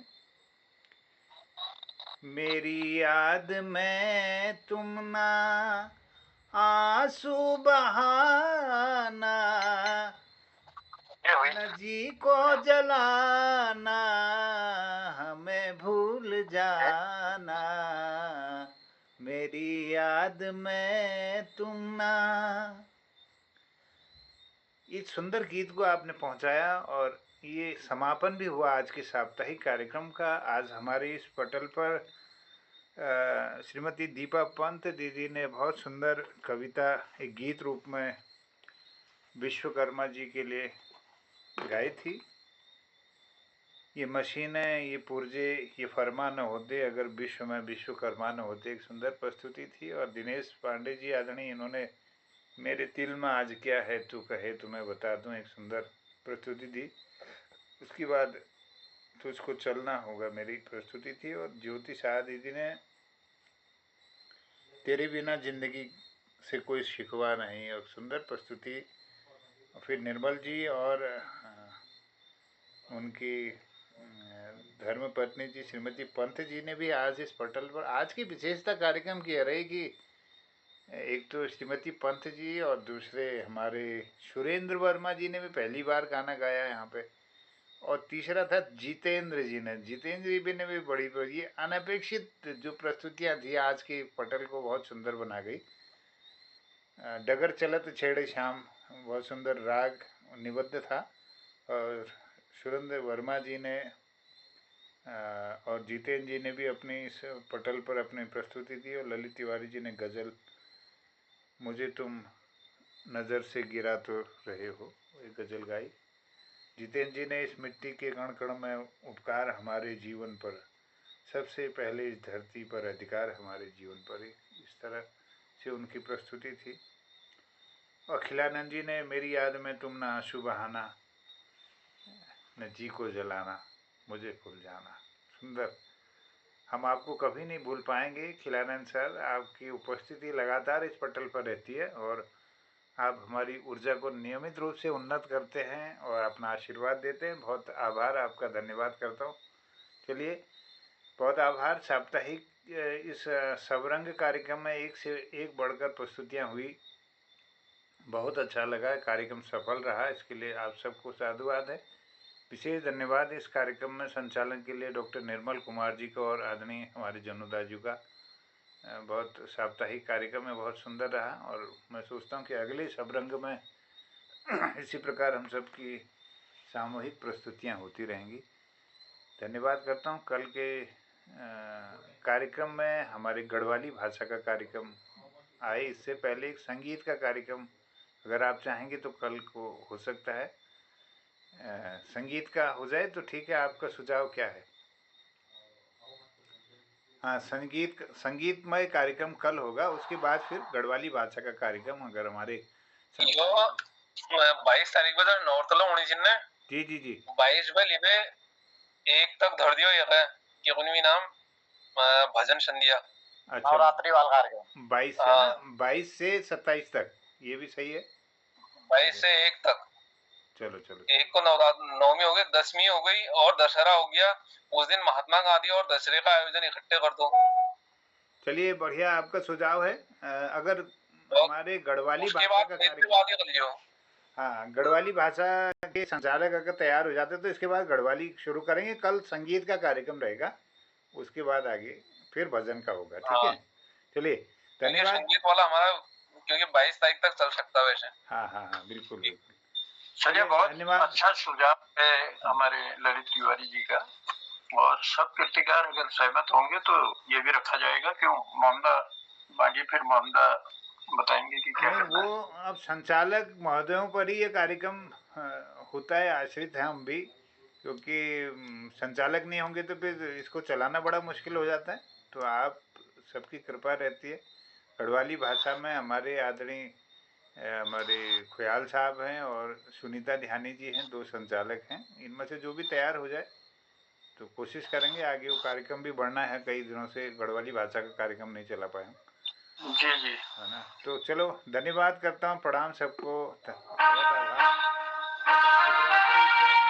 मेरी याद में तुम ना आंसू बहाना, न जी को जलाना, हमें भूल जाना, मेरी याद में तुम ना। इस सुंदर गीत को आपने पहुंचाया, और ये समापन भी हुआ आज के साप्ताहिक कार्यक्रम का। आज हमारे इस पटल पर श्रीमती दीपा पंत दीदी ने बहुत सुंदर कविता एक गीत रूप में विश्वकर्मा जी के लिए गाई थी। ये मशीनें, ये पुर्जे, ये फरमा न होते अगर विश्व में विश्वकर्मा न होते, एक सुंदर प्रस्तुति थी। और दिनेश पांडे जी आदरणीय, इन्होंने मेरे दिल में आज क्या है तू कहे तुम्हें बता दूं, एक सुंदर प्रस्तुति दी। उसके बाद तुझको चलना होगा मेरी प्रस्तुति थी। और ज्योति शाह दीदी ने तेरे बिना जिंदगी से कोई शिकवा नहीं, और सुंदर प्रस्तुति। फिर निर्मल जी और उनकी धर्मपत्नी जी श्रीमती पंत जी ने भी आज इस पटल पर आज की विशेषता कार्यक्रम की रहेगी। एक तो श्रीमती पंत जी और दूसरे हमारे सुरेंद्र वर्मा जी ने भी पहली बार गाना गाया यहाँ पे, और तीसरा था जितेंद्र जी ने। जितेंद्र जी ने भी बड़ी बड़ी अनपेक्षित जो प्रस्तुतियाँ थी आज के पटल को बहुत सुंदर बना गई। डगर चलत छेड़े श्याम बहुत सुंदर राग निबद्ध था, और सुरेंद्र वर्मा जी ने और जितेंद्र जी ने भी अपनी इस पटल पर अपनी प्रस्तुति दी, और ललित तिवारी जी ने गज़ल मुझे तुम नज़र से गिरा तो रहे हो एक गज़ल गाई। जितेंद्र जी ने इस मिट्टी के कण कण में उपकार हमारे जीवन पर, सबसे पहले इस धरती पर अधिकार हमारे जीवन पर, इस तरह से उनकी प्रस्तुति थी। और खिलानंद जी ने मेरी याद में तुम ना आंसू बहाना, न जी को जलाना, मुझे भूल जाना। सुंदर, हम आपको कभी नहीं भूल पाएंगे खिलानंद सर। आपकी उपस्थिति लगातार इस पटल पर रहती है और आप हमारी ऊर्जा को नियमित रूप से उन्नत करते हैं और अपना आशीर्वाद देते हैं। बहुत आभार, आपका धन्यवाद करता हूँ। चलिए, बहुत आभार। साप्ताहिक इस सबरंग कार्यक्रम में एक से एक बढ़कर प्रस्तुतियाँ हुई, बहुत अच्छा लगा, कार्यक्रम सफल रहा, इसके लिए आप सबको साधुवाद है। विशेष धन्यवाद इस कार्यक्रम में संचालन के लिए डॉक्टर निर्मल कुमार जी को और आदरणीय हमारे जनुदा जी का। बहुत साप्ताहिक कार्यक्रम में बहुत सुंदर रहा, और मैं सोचता हूँ कि अगले सबरंग में इसी प्रकार हम सब की सामूहिक प्रस्तुतियाँ होती रहेंगी। धन्यवाद करता हूँ। कल के कार्यक्रम में हमारे गढ़वाली भाषा का कार्यक्रम आए, इससे पहले एक संगीत का कार्यक्रम अगर आप चाहेंगे तो कल को हो सकता है। संगीत का हो जाए तो ठीक है, आपका सुझाव क्या है? हाँ, संगीतमय कार्यक्रम कल होगा, उसके बाद फिर गढ़वाली भाषा का कार्यक्रम अगर हमारे 22 तारीख को नॉर्थला होनी चाहिए। जी जी जी 22 में लिबे एक तक धर दियो ये कि कोई भी नाम भजन संध्या। अच्छा, नवरात्रि वाला कार्यक्रम 22 से ना 22 से 27 तक, ये भी सही है। 22 से 1 तक। चलो चलो, एक को नवमी हो गई, 10वीं हो गई और दशहरा हो गया। उस दिन महात्मा गांधी और दशहरे का आयोजन इकट्ठे कर दो। चलिए, बढ़िया, आपका सुझाव है। अगर हमारे गढ़वाली भाषा का कार्यक्रम, हाँ, गढ़वाली भाषा के संचालक अगर तैयार हो जाते तो इसके बाद गढ़वाली शुरू करेंगे। कल संगीत का कार्यक्रम रहेगा, उसके बाद आगे फिर भजन का होगा। ठीक है, चलिए, धन्यवाद। संगीत वाला हमारा क्योंकि 22 तारीख तक चल सकता है वैसे। हाँ हाँ हाँ, बिल्कुल बिल्कुल। चलिए, बहुत अच्छा सुझाव है हमारे ललित तिवारी जी का, और सब कृतिकार अगर सहमत होंगे तो ये भी रखा जाएगा। क्यों मोहम्मदा बागी फिर मोहम्मदा बताएंगे कि क्या करना है। वो अब संचालक महोदयों पर ही ये कार्यक्रम होता है, आश्रित है हम भी, क्योंकि संचालक नहीं होंगे तो फिर इसको चलाना बड़ा मुश्किल हो जाता है। तो आप सबकी कृपा रहती है। गढ़वाली भाषा में हमारे आदरणीय हमारे ख्याल साहब हैं और सुनीता ध्यानी जी हैं, 2 संचालक हैं। इनमें से जो भी तैयार हो जाए तो कोशिश करेंगे। आगे वो कार्यक्रम भी बढ़ना है, कई दिनों से गढ़वाली भाषा का कार्यक्रम नहीं चला पाए हम। जी जी, है ना। तो चलो, धन्यवाद करता हूँ, प्रणाम सबको, बहुत आभार। शुभरात्रि, जय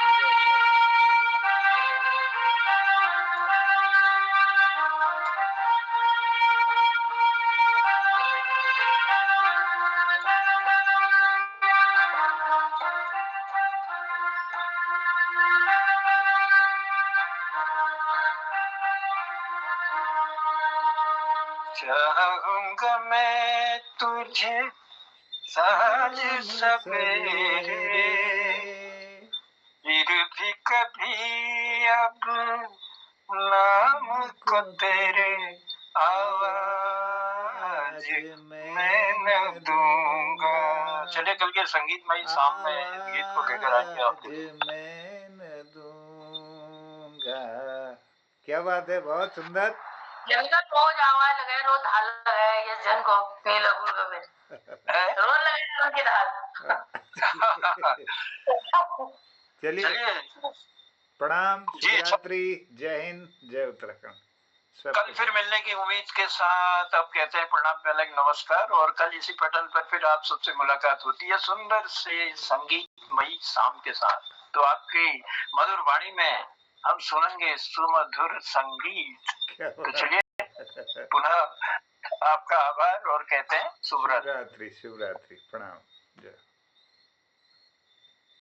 हिंद, जय उत्तराखंड। चाहूंगा मैं तुझे साँझ सवेरे, फिर भी कभी अब नाम को तेरे आवाज मैं न दूंगा। चलिए, कल के संगीतमय शाम में गीत को लेकर आएंगे आपके। मैं न दूंगा। क्या बात है, बहुत सुंदर। जंगल रोज आवाज लगाए, रोज ढाल लगाए, ये जन को नहीं लगूंगा मैं रोज लगाए उनकी ढाल। चलिए, प्रणाम, शुभरात्रि, जय हिंद, जय उत्तराखंड। कल फिर मिलने की उम्मीद के साथ अब कहते हैं प्रणाम, पहले नमस्कार, और कल इसी पटल पर फिर आप सबसे मुलाकात होती है सुंदर से संगीतमयी शाम के साथ। तो आपकी मधुर वाणी में हम सुनेंगे सुमधुर संगीत। क्या तो चलिए पुनः आपका आभार और कहते हैं शुभ रात्रि। शिवरात्रि, प्रणाम। जय।